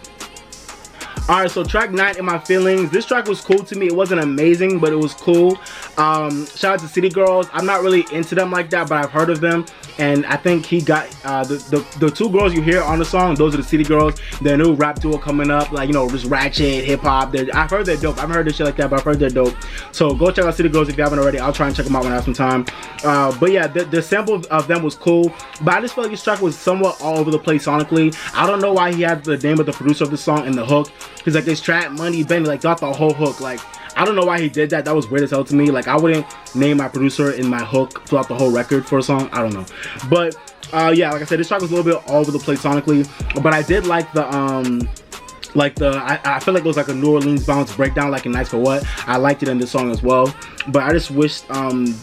Alright, so track 9, In My Feelings. This track was cool to me. It wasn't amazing, but it was cool. Shout out to City Girls. I'm not really into them like that, but I've heard of them. And I think he got the 2 girls you hear on the song, those are the City Girls. Their new rap duo coming up, like, you know, just ratchet, hip hop. I've heard they're dope. I haven't heard this shit like that, but I've heard they're dope. So go check out City Girls if you haven't already. I'll try and check them out when I have some time. But yeah, the sample of them was cool. But I just felt like this track was somewhat all over the place sonically. I don't know why he had the name of the producer of the song in the hook. He's like, this trap money, Benny, like, got the whole hook. Like, I don't know why he did that. That was weird as hell to me. Like, I wouldn't name my producer in my hook throughout the whole record for a song. I don't know. But yeah, like I said, this track was a little bit all over the place sonically. But I did like the Like I feel like it was like a New Orleans bounce breakdown, like in Nice for What. I liked it in this song as well, but I just wished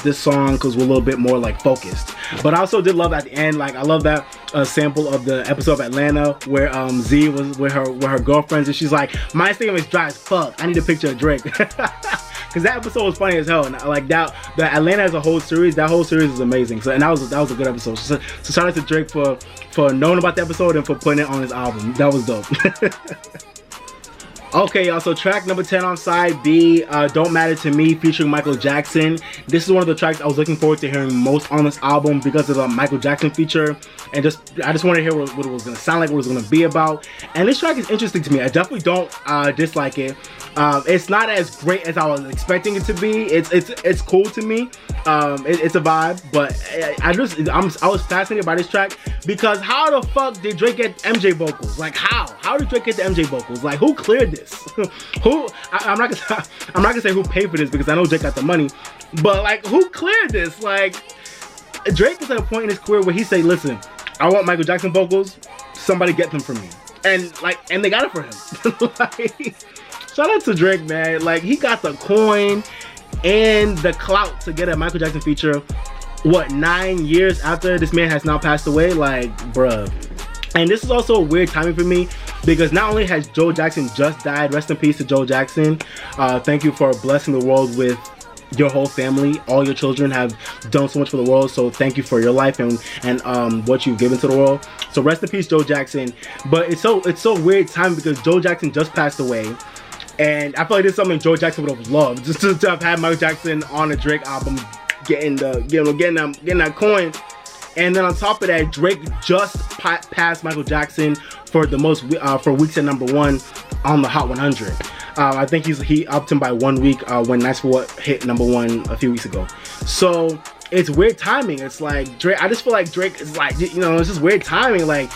this song was a little bit more like focused. But I also did love at the end, like I love that sample of the episode of Atlanta where Z was with her girlfriends and she's like, my Instagram is dry as fuck, I need a picture of Drake. Because that episode was funny as hell, and like that, the Atlanta as a whole series, that whole series is amazing. So, and that was a good episode. So shout out to Drake for knowing about the episode and for putting it on his album. That was dope. Okay, y'all, so track number 10 on side B, Don't Matter to Me, featuring Michael Jackson. This is one of the tracks I was looking forward to hearing most on this album because of the Michael Jackson feature, and I just wanted to hear what it was going to sound like, what it was going to be about. And this track is interesting to me. I definitely don't dislike it. It's not as great as I was expecting it to be. It's cool to me. It's a vibe, but I was fascinated by this track because how the fuck did Drake get MJ vocals? Like how did Drake get the MJ vocals? Like who cleared this? I'm not gonna say who paid for this because I know Drake got the money, but like who cleared this? Like Drake is at a point in his career where he say, listen, I want Michael Jackson vocals, somebody get them for me, and they got it for him. Like, shout out to Drake, man. Like he got the coin and the clout to get a Michael Jackson feature, what, 9 years after this man has now passed away? Like, bruh. And this is also a weird timing for me because not only has Joe Jackson just died, rest in peace to Joe Jackson, thank you for blessing the world with your whole family. All your children have done so much for the world, so thank you for your life and what you've given to the world. So rest in peace, Joe Jackson. But it's so weird timing because Joe Jackson just passed away. And I feel like this is something Joe Jackson would have loved, just to have had Michael Jackson on a Drake album, getting that coin. And then on top of that, Drake just passed Michael Jackson for the most for weeks at #1 on the Hot 100. I think he upped him by 1 week when Nice for What hit #1 a few weeks ago. So it's weird timing. It's like Drake. I just feel like Drake is like, you know, it's just weird timing. Like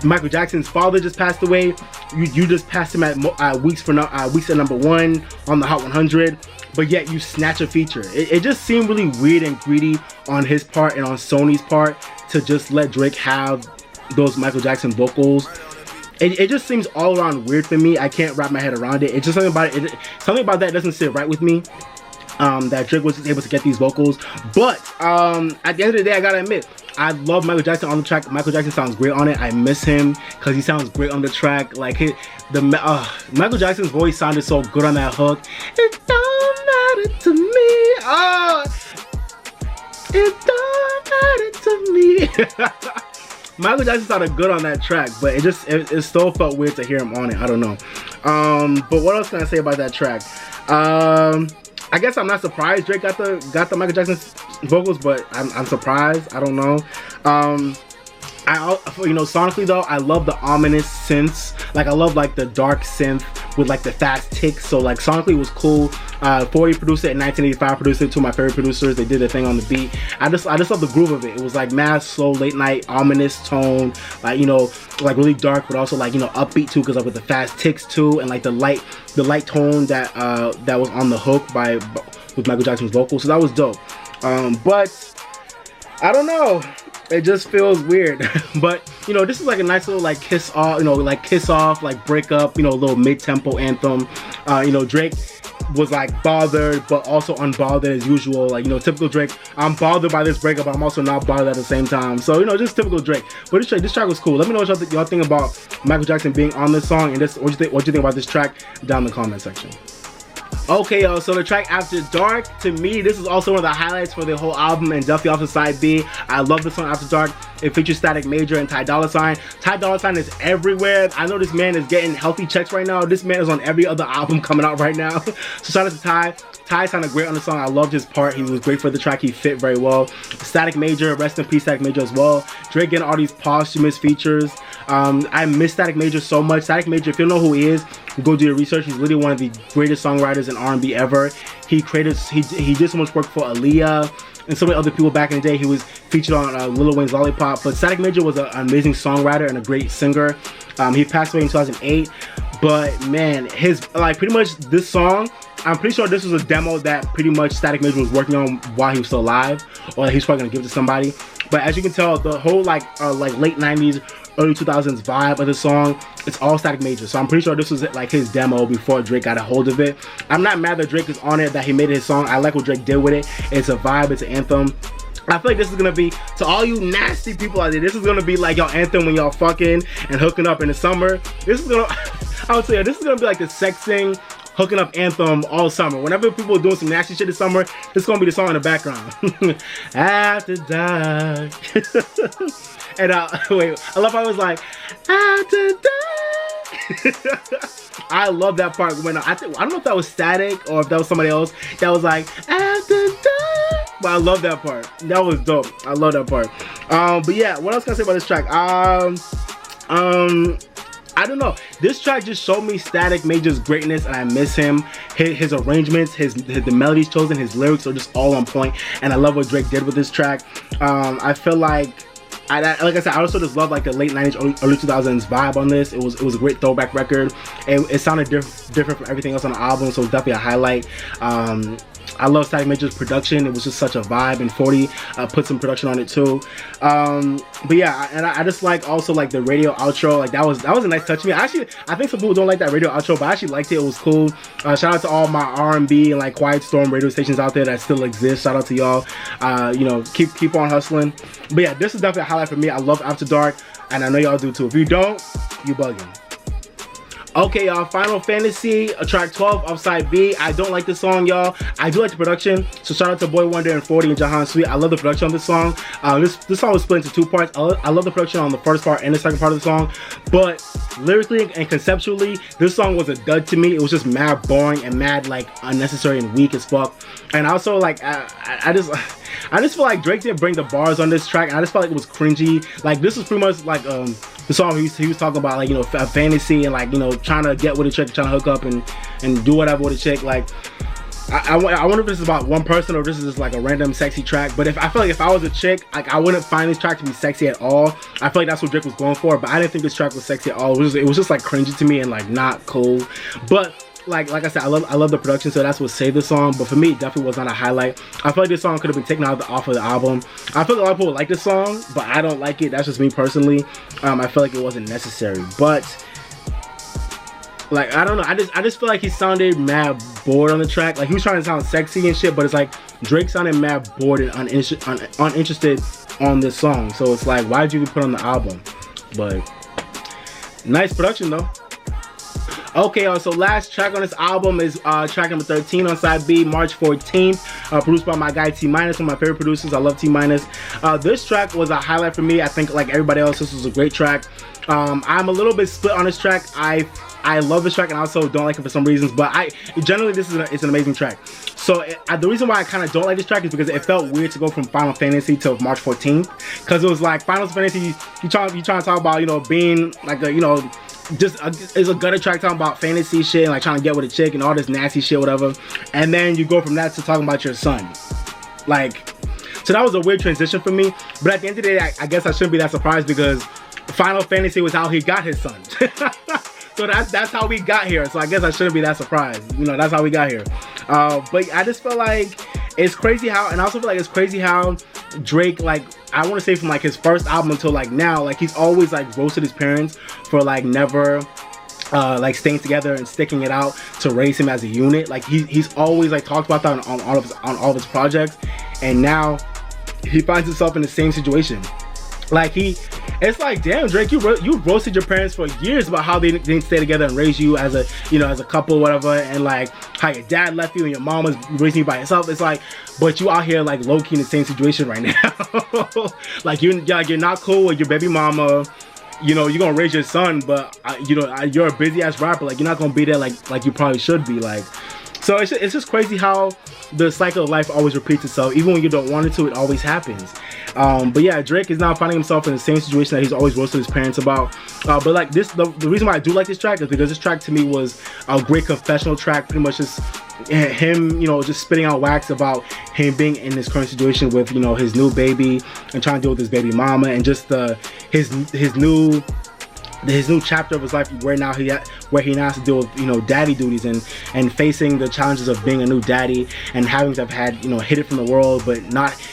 Michael Jackson's father just passed away. You just passed him at weeks at #1 on the Hot 100, but yet you snatch a feature. It just seemed really weird and greedy on his part and on Sony's part to just let Drake have those Michael Jackson vocals. It just seems all around weird for me. I can't wrap my head around it. It's just something about that doesn't sit right with me. That Drake was able to get these vocals, but at the end of the day, I gotta admit, I love Michael Jackson on the track. Michael Jackson sounds great on it. I miss him because he sounds great on the track. Like Michael Jackson's voice sounded so good on that hook. It don't matter to me. It don't matter to me. Michael Jackson sounded good on that track, but it still felt weird to hear him on it. I don't know. But what else can I say about that track? I guess I'm not surprised Drake got the Michael Jackson vocals, but I'm surprised. I don't know. Sonically though, I love the ominous synths. Like I love like the dark synth with like the fast ticks. So like sonically it was cool. 40 produced it and 1985 produced it. Two of my favorite producers. They did their thing on the beat. I just love the groove of it. It was like mad slow, late night, ominous tone. Like, you know, like really dark, but also like, you know, upbeat too, because like with the fast ticks too, and like the light tone that was on the hook with Michael Jackson's vocals. So that was dope. But I don't know. It just feels weird. But you know, this is like a nice little like kiss off, like break up, you know, a little mid-tempo anthem. You know, Drake was like bothered but also unbothered as usual. Like, you know, typical Drake. I'm bothered by this breakup, but I'm also not bothered at the same time. So, you know, just typical Drake. But this track was cool. Let me know what y'all think about Michael Jackson being on this song, and what you think about this track down in the comment section. Okay, y'all, so the track After Dark, to me, this is also one of the highlights for the whole album and definitely off the side B. I love the song After Dark. It features Static Major and Ty Dolla $ign. Ty Dolla $ign is everywhere. I know this man is getting healthy checks right now. This man is on every other album coming out right now. So shout out to Ty. Ty sounded great on the song. I loved his part. He was great for the track. He fit very well. Static Major, rest in peace Static Major as well. Drake getting all these posthumous features. I miss Static Major so much. Static Major, if you don't know who he is, go do your research. He's literally one of the greatest songwriters in R&B ever. He did so much work for Aaliyah and so many other people back in the day. He was featured on Lil Wayne's Lollipop. But Static Major was an amazing songwriter and a great singer. He passed away in 2008. But man, pretty much this song, I'm pretty sure this was a demo that pretty much Static Major was working on while he was still alive, or he's probably gonna give it to somebody. But as you can tell, the whole like late 90s, early 2000s vibe of the song. It's all Static Major, so I'm pretty sure this was like his demo before Drake got a hold of it. I'm not mad that Drake is on it, that he made it his song. I like what Drake did with it. It's a vibe, it's an anthem. I feel like this is gonna be, to all you nasty people out there, this is gonna be like y'all anthem when y'all fucking and hooking up in the summer. This is gonna, I would say, this is gonna be like the sexing, hooking up anthem all summer. Whenever people are doing some nasty shit this summer, this is gonna be the song in the background. After dark. And wait, I love how I was like, after dark. I love that part when I don't know if that was Static or if that was somebody else that was like, after dark. But I love that part. That was dope. I love that part. But yeah, what else can I say about this track? I don't know. This track just showed me Static Major's greatness, and I miss him. His arrangements, the melodies chosen, his lyrics are just all on point, and I love what Drake did with this track. I feel like, like I said, I also just love like the late 90s, early 2000s vibe on this. It was a great throwback record. It sounded different from everything else on the album, so it's definitely a highlight. I love Static Major's production. It was just such a vibe, and 40 put some production on it too. But yeah, and I just like also like the radio outro. Like that was a nice touch to me. I think some people don't like that radio outro, but I actually liked it. It was cool. Shout out to all my R&B and like Quiet Storm radio stations out there that still exist. Shout out to y'all. You know, keep on hustling. But yeah, this is definitely a highlight for me. I love After Dark, and I know y'all do too. If you don't, you bugging. Okay, y'all, Final Fantasy, track 12, Upside B. I don't like this song, y'all. I do like the production, so shout out to Boy Wonder and 40 and Jahan Sweet. I love the production on this song. This song was split into two parts. I love the production on the first part and the second part of the song, but lyrically and conceptually, this song was a dud to me. It was just mad boring and mad like unnecessary and weak as fuck. And also like, I just feel like Drake didn't bring the bars on this track. I just felt like it was cringy. Like this was pretty much like the song he was talking about, like, you know, fantasy and like, you know, trying to get with a chick, trying to hook up and do whatever with a chick. Like I wonder if this is about one person or if this is just like a random sexy track. But I feel like if I was a chick, like I wouldn't find this track to be sexy at all. I feel like that's what Drake was going for, but I didn't think this track was sexy at all. It was just like cringy to me and like not cool. But like I said, I love the production, so that's what saved the song. But for me, it definitely was not a highlight. I feel like this song could have been taken off of the album. I feel like a lot of people like this song, but I don't like it. That's just me personally. I feel like it wasn't necessary. But like, I don't know, I just feel like he sounded mad bored on the track. Like he was trying to sound sexy and shit, but it's like Drake sounded mad bored and uninterested on this song. So it's like, why'd you put on the album? But nice production though. Okay, so last track on this album is track number 13 on side B, March 14th, produced by my guy T-, one of my favorite producers. I love T-. This track was a highlight for me. I think like everybody else, this was a great track. I'm a little bit split on this track. I love this track and I also don't like it for some reasons, but generally it's an amazing track. So the reason why I kind of don't like this track is because it felt weird to go from Final Fantasy to March 14th, because it was like Final Fantasy, you trying to talk about, you know, being like a, you know, just it's a gutter track talking about fantasy shit and like trying to get with a chick and all this nasty shit, whatever, and then you go from that to talking about your son. Like, so that was a weird transition for me, but at the end of the day, I guess I shouldn't be that surprised because Final Fantasy was how he got his son. So that's how we got here. So I guess I shouldn't be that surprised. You know, that's how we got here. But I just feel like it's crazy how, and I also feel like it's crazy how Drake, like, I want to say from like his first album until like now, like he's always like roasted his parents for like never like staying together and sticking it out to raise him as a unit. Like he's always like talked about that on all of his projects, and now he finds himself in the same situation. Like it's like, damn, Drake, you roasted your parents for years about how they didn't stay together and raise you as a, you know, as a couple, whatever, and like how your dad left you and your mom was raising you by yourself. It's like, but you out here like low key in the same situation right now. Like you're not cool with your baby mama. You know, you're gonna raise your son, but you know, you're a busy ass rapper. Like you're not gonna be there like you probably should be. Like, so it's just crazy how the cycle of life always repeats itself. Even when you don't want it to, it always happens. But yeah, Drake is now finding himself in the same situation that he's always roasted his parents about. But like this, the reason why I do like this track is because this track to me was a great confessional track. Pretty much just him, you know, just spitting out wax about him being in this current situation with, you know, his new baby and trying to deal with his baby mama, and just his new his new chapter of his life where he now has to deal with, you know, daddy duties and facing the challenges of being a new daddy and having to have had, you know, hid it from the world, but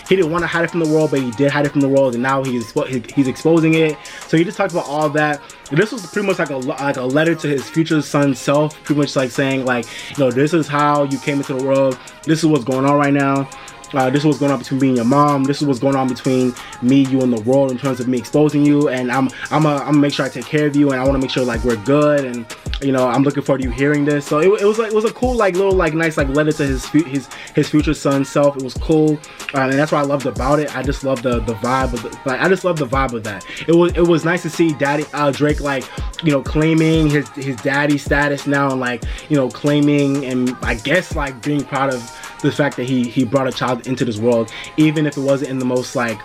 he didn't want to hide it from the world, but he did hide it from the world, and now he's exposing it. So he just talked about all that. This was pretty much like a letter to his future son's self, pretty much like saying, like, you know, this is how you came into the world, this is what's going on right now. This is what's going on between me and your mom. This is what's going on between me, you, and the world in terms of me exposing you. And I'm gonna make sure I take care of you, and I want to make sure like we're good. And you know, I'm looking forward to you hearing this. So it was a cool like little like nice like letter to his future son's self. It was cool, and that's what I loved about it. I just love the vibe of I just love the vibe of that. It was nice to see Drake like, you know, claiming his daddy status now, and like, you know, claiming and I guess like being proud of the fact that he brought a child into this world, even if it wasn't in the most like,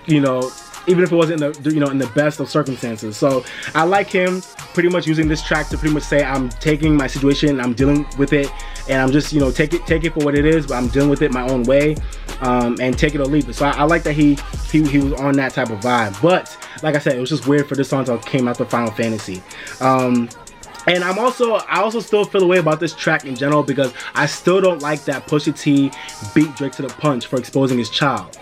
you know, even if it wasn't in the, you know, in the best of circumstances. So I like him pretty much using this track to pretty much say, I'm taking my situation, I'm dealing with it, and I'm just, you know, take it for what it is, but I'm dealing with it my own way, and take it or leave it. So I like that he was on that type of vibe. But like I said, it was just weird for this song to came after Final Fantasy. And I also still feel a way about this track in general, because I still don't like that Pusha T beat Drake to the punch for exposing his child.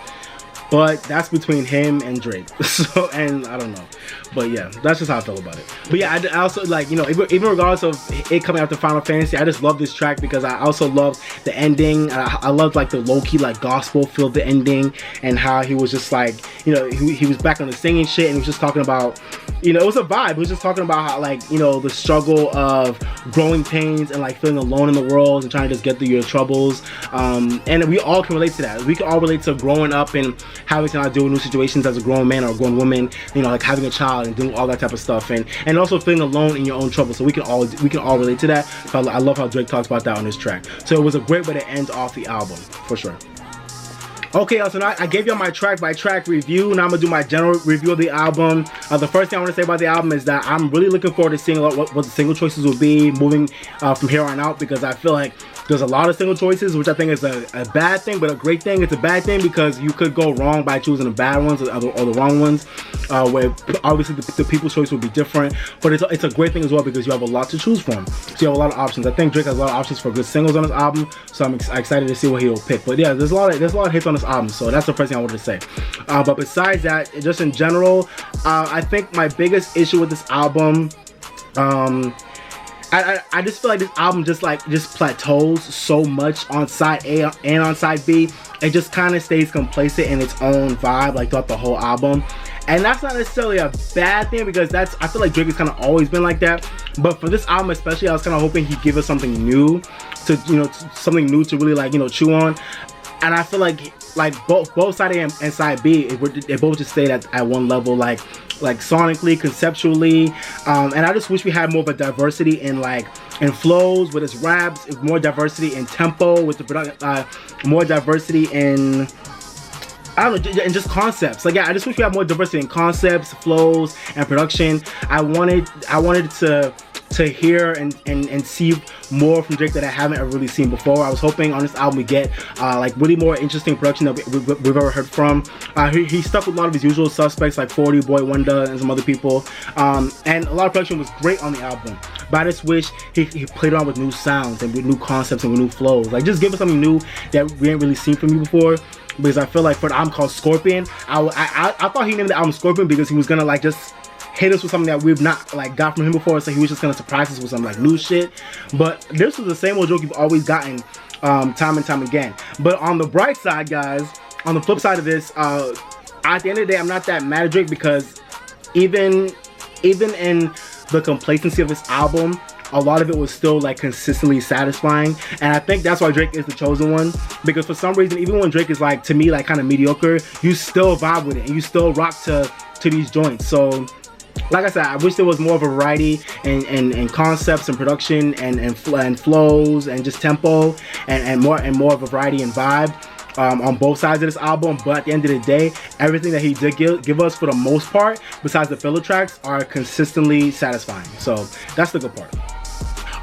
But that's between him and Drake. So, and I don't know. But yeah, that's just how I feel about it. But yeah, I also like, you know, even regardless of it coming after Final Fantasy, I just love this track because I also love the ending. I love like the low-key like gospel feel of the ending, and how he was just like, you know, he was back on the singing shit, and he was just talking about, you know, it was a vibe. He was just talking about how, like, you know, the struggle of growing pains and like feeling alone in the world and trying to just get through your troubles. And we all can relate to that. We can all relate to growing up and having to not deal with new situations as a grown man or a grown woman, you know, like having a child and doing all that type of stuff, and also feeling alone in your own trouble. So we can all relate to that. So I love how Drake talks about that on his track. So it was a great way to end off the album for sure. Okay, so now I gave y'all my track by track review. Now I'm gonna do my general review of the album. The first thing I want to say about the album is that I'm really looking forward to seeing what the single choices will be moving from here on out, because I feel like there's a lot of single choices, which I think is a bad thing, but a great thing. It's a bad thing because you could go wrong by choosing the bad ones or the wrong ones, where obviously the people's choice will be different. But it's a great thing as well because you have a lot to choose from. So you have a lot of options. I think Drake has a lot of options for good singles on this album, so I'm excited to see what he'll pick. But yeah, there's a lot of hits on this album, so that's the first thing I wanted to say. But besides that, just in general, I think my biggest issue with this album, I just feel like this album just plateaus so much on side A and on side B. It just kind of stays complacent in its own vibe like throughout the whole album. And that's not necessarily a bad thing, because I feel like Drake has kind of always been like that. But for this album especially, I was kind of hoping he'd give us something new to, you know, something new to really like, you know, chew on. And I feel like both side A and side B, they both just stayed at one level, like sonically, conceptually, and I just wish we had more of a diversity in flows with his raps, more diversity in tempo with the production, more diversity in, I don't know, and just concepts. Like, yeah, I just wish we had more diversity in concepts, flows, and production. I wanted to hear and see more from Drake that I haven't ever really seen before. I was hoping on this album we get like really more interesting production that we've ever heard from. He stuck with a lot of his usual suspects like 40, Boy Wonder, and some other people. And a lot of production was great on the album. But I just wish he played around with new sounds and with new concepts and with new flows. Like, just give us something new that we ain't really seen from you before. Because I feel like for the album called Scorpion, I thought he named the album Scorpion because he was gonna like just hit us with something that we've not like got from him before, so he was just gonna surprise us with some like new shit. But this was the same old joke you've always gotten time and time again. But on the bright side, guys, on the flip side of this, at the end of the day, I'm not that mad at Drake, because even in the complacency of this album, a lot of it was still like consistently satisfying. And I think that's why Drake is the chosen one, because for some reason, even when Drake is like, to me, like kind of mediocre, you still vibe with it and you still rock to these joints. So like I said, I wish there was more of a variety and concepts and production and flows and just tempo and more of a variety and vibe on both sides of this album. But at the end of the day, everything that he did give us, for the most part, besides the filler tracks, are consistently satisfying. So that's the good part.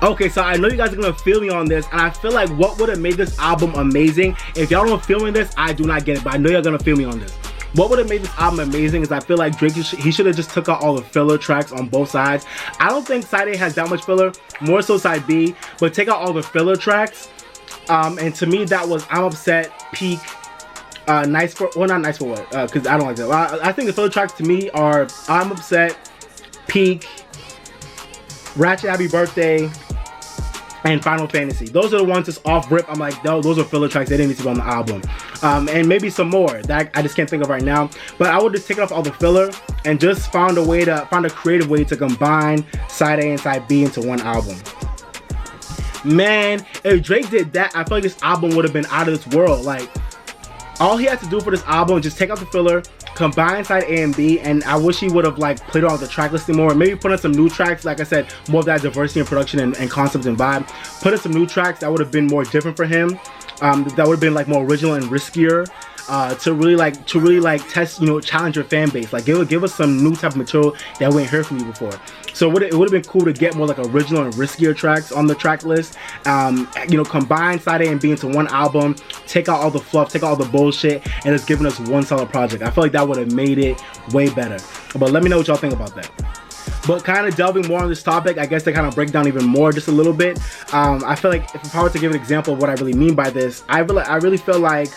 Okay, so I know you guys are gonna feel me on this, and I feel like what would have made this album amazing, if y'all don't feel me on this, I do not get it, but I know you're gonna feel me on this. What would have made this album amazing is I feel like Drake, he should have just took out all the filler tracks on both sides. I don't think side A has that much filler, more so side B, but take out all the filler tracks. And to me, that was I'm Upset, Peak, Nice for, well, not Nice for What, because I don't like that. Well, I think the filler tracks to me are I'm Upset, Peak, Ratchet Happy Birthday, and Final Fantasy. Those are the ones that's off rip. I'm like, no, those are filler tracks. They didn't need to be on the album. And maybe some more that I just can't think of right now. But I would just take off all the filler and just find a creative way to combine side A and side B into one album. Man, if Drake did that, I feel like this album would have been out of this world. Like, all he had to do for this album is just take out the filler, combine side A and B, and I wish he would have like played on the track listing more. Maybe put in some new tracks, like I said, more of that diversity in production and concept and vibe. Put in some new tracks that would have been more different for him. That would have been like more original and riskier. To really like test, you know, challenge your fan base. Like give us some new type of material that we ain't heard from you before. So it would have been cool to get more like original and riskier tracks on the track list. You know, combine side A and B into one album, take out all the fluff, take out all the bullshit, and it's giving us one solid project. I feel like that would have made it way better. But let me know what y'all think about that. But kind of delving more on this topic, I guess to kind of break down even more just a little bit. I feel like if I were to give an example of what I really mean by this, I really feel like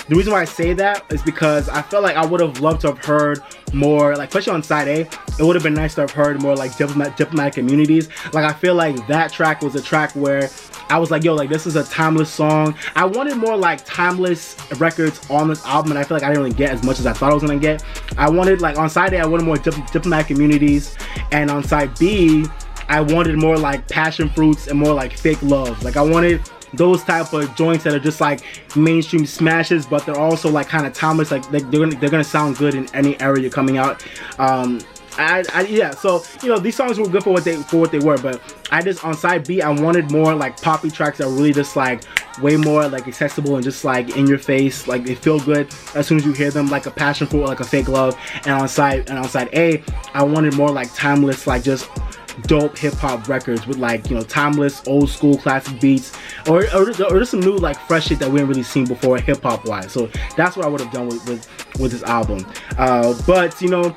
the reason why I say that is because I feel like I would have loved to have heard more, like especially on side A, it would have been nice to have heard more like diplomatic communities. Like I feel like that track was a track where I was like, yo, like this is a timeless song. I wanted more like timeless records on this album, and I feel like I didn't really get as much as I thought I was gonna get. I wanted, like on side A, I wanted more diplomatic communities, and on side B, I wanted more like passion fruits and more like fake love. Like I wanted those type of joints that are just like mainstream smashes, but they're also like kind of timeless. Like they're gonna sound good in any era you're coming out. Yeah, so you know these songs were good for what they were, but I just on side B I wanted more like poppy tracks that were really just like way more like accessible and just like in your face, like they feel good as soon as you hear them, like a passion fruit or like a fake love. And on side A I wanted more like timeless, like just dope hip-hop records with like, you know, timeless old school classic beats or just some new like fresh shit that we haven't really seen before hip-hop wise. So that's what I would have done with this album. But you know,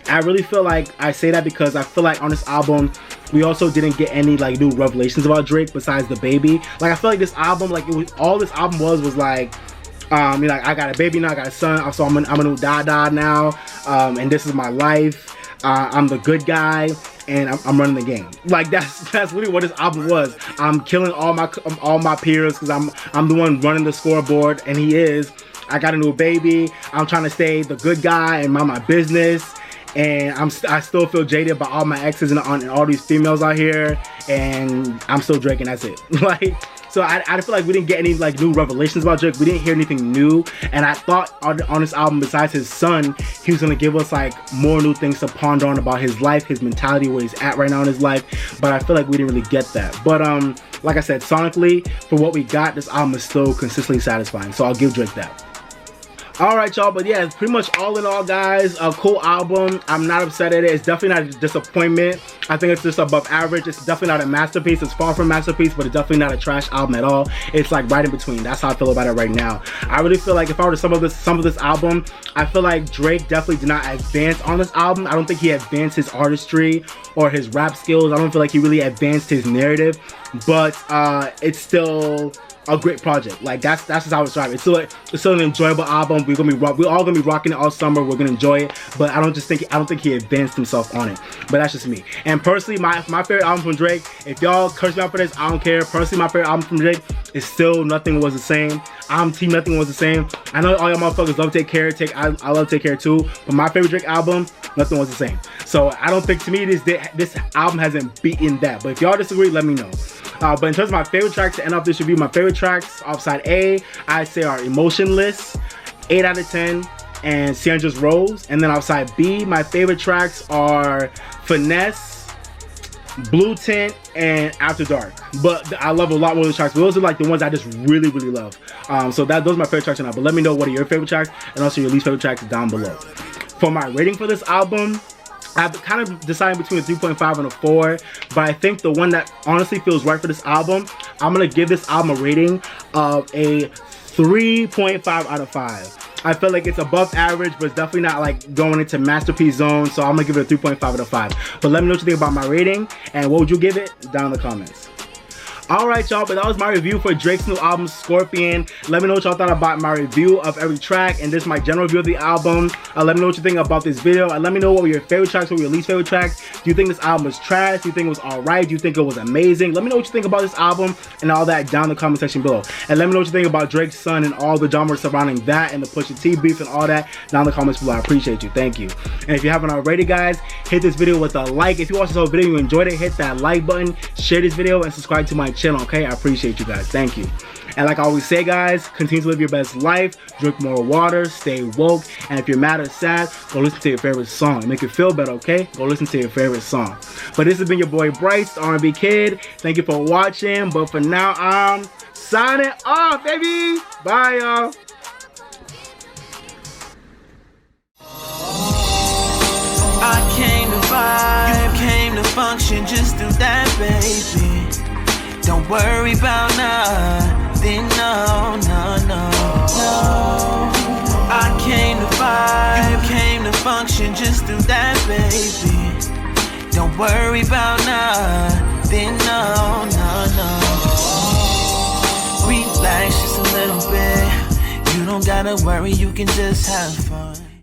I really feel like I say that because I feel like on this album we also didn't get any like new revelations about Drake besides the baby. Like I feel like this album, like it was all this album was like you know, like I got a baby now, I got a son, so I'm a new dada now, and this is my life. I'm the good guy and I'm running the game. Like that's really what this album was. I'm killing all my peers because I'm the one running the scoreboard, and he is. I got a new baby. I'm trying to stay the good guy and mind my business. And I still feel jaded by all my exes and all these females out here, and I'm still Drake, and that's it. Like, so I feel like we didn't get any like new revelations about Drake. We didn't hear anything new, and I thought on this album, besides his son, he was gonna give us like more new things to ponder on about his life, his mentality, where he's at right now in his life. But I feel like we didn't really get that. But like I said, sonically, for what we got, this album is still consistently satisfying. So I'll give Drake that. Alright y'all, but yeah, it's pretty much all in all, guys, a cool album. I'm not upset at it. It's definitely not a disappointment. I think it's just above average. It's definitely not a masterpiece. It's far from a masterpiece, but it's definitely not a trash album at all. It's like right in between. That's how I feel about it right now. I really feel like if I were to sum of this album, I feel like Drake definitely did not advance on this album. I don't think he advanced his artistry or his rap skills. I don't feel like he really advanced his narrative, but it's still a great project. Like that's just how it's driving. It's still an enjoyable album. We're all gonna be rocking it all summer. We're gonna enjoy it. But I don't think he advanced himself on it. But that's just me. And personally, my favorite album from Drake, if y'all curse me out for this, I don't care. Personally, my favorite album from Drake is still Nothing Was the Same. I'm team Nothing Was the Same. I know all y'all motherfuckers love Take Care. I love Take Care too. But my favorite Drake album, Nothing Was the Same. So I don't think, to me, this album hasn't beaten that. But if y'all disagree, let me know. But in terms of my favorite tracks to end off this review, my favorite tracks off side A, I'd say are Emotionless, 8 out of 10, and Sandra's Rose. And then off side B, my favorite tracks are Finesse, Blue Tint, and After Dark. But I love a lot more of the tracks, but those are like the ones I just really love. So those are my favorite tracks now. But let me know what are your favorite tracks and also your least favorite tracks down below. For my rating for this album, I've kind of decided between a 3.5 and a 4, but I think the one that honestly feels right for this album, I'm gonna give this album a rating of a 3.5 out of 5. I feel like it's above average, but it's definitely not like going into masterpiece zone. So I'm gonna give it a 3.5 out of 5. But let me know what you think about my rating, and what would you give it down in the comments. Alright y'all, but that was my review for Drake's new album, Scorpion. Let me know what y'all thought about my review of every track, and this is my general review of the album. Let me know what you think about this video, and let me know what were your favorite tracks, what were your least favorite tracks. Do you think this album was trash? Do you think it was alright? Do you think it was amazing? Let me know what you think about this album and all that down in the comment section below. And let me know what you think about Drake's son and all the drama surrounding that, and the Pusha T beef and all that down in the comments below. I appreciate you. Thank you. And if you haven't already, guys, hit this video with a like. If you watched this whole video and you enjoyed it, hit that like button, share this video, and subscribe to my channel, okay? I appreciate you guys. Thank you. And like I always say, guys, continue to live your best life, drink more water, stay woke, and if you're mad or sad, go listen to your favorite song. Make you feel better, okay? Go listen to your favorite song. But this has been your boy Bryce, the R&B Kid. Thank you for watching, but for now, I'm signing off, baby. Bye, y'all. I came to vibe, you came to function, just do that, baby. Don't worry about nothing, no, no, no, no. I came to vibe, you came to function, just do that, baby. Don't worry about nothing, no, no, no. Relax just a little bit. You don't gotta worry, you can just have fun.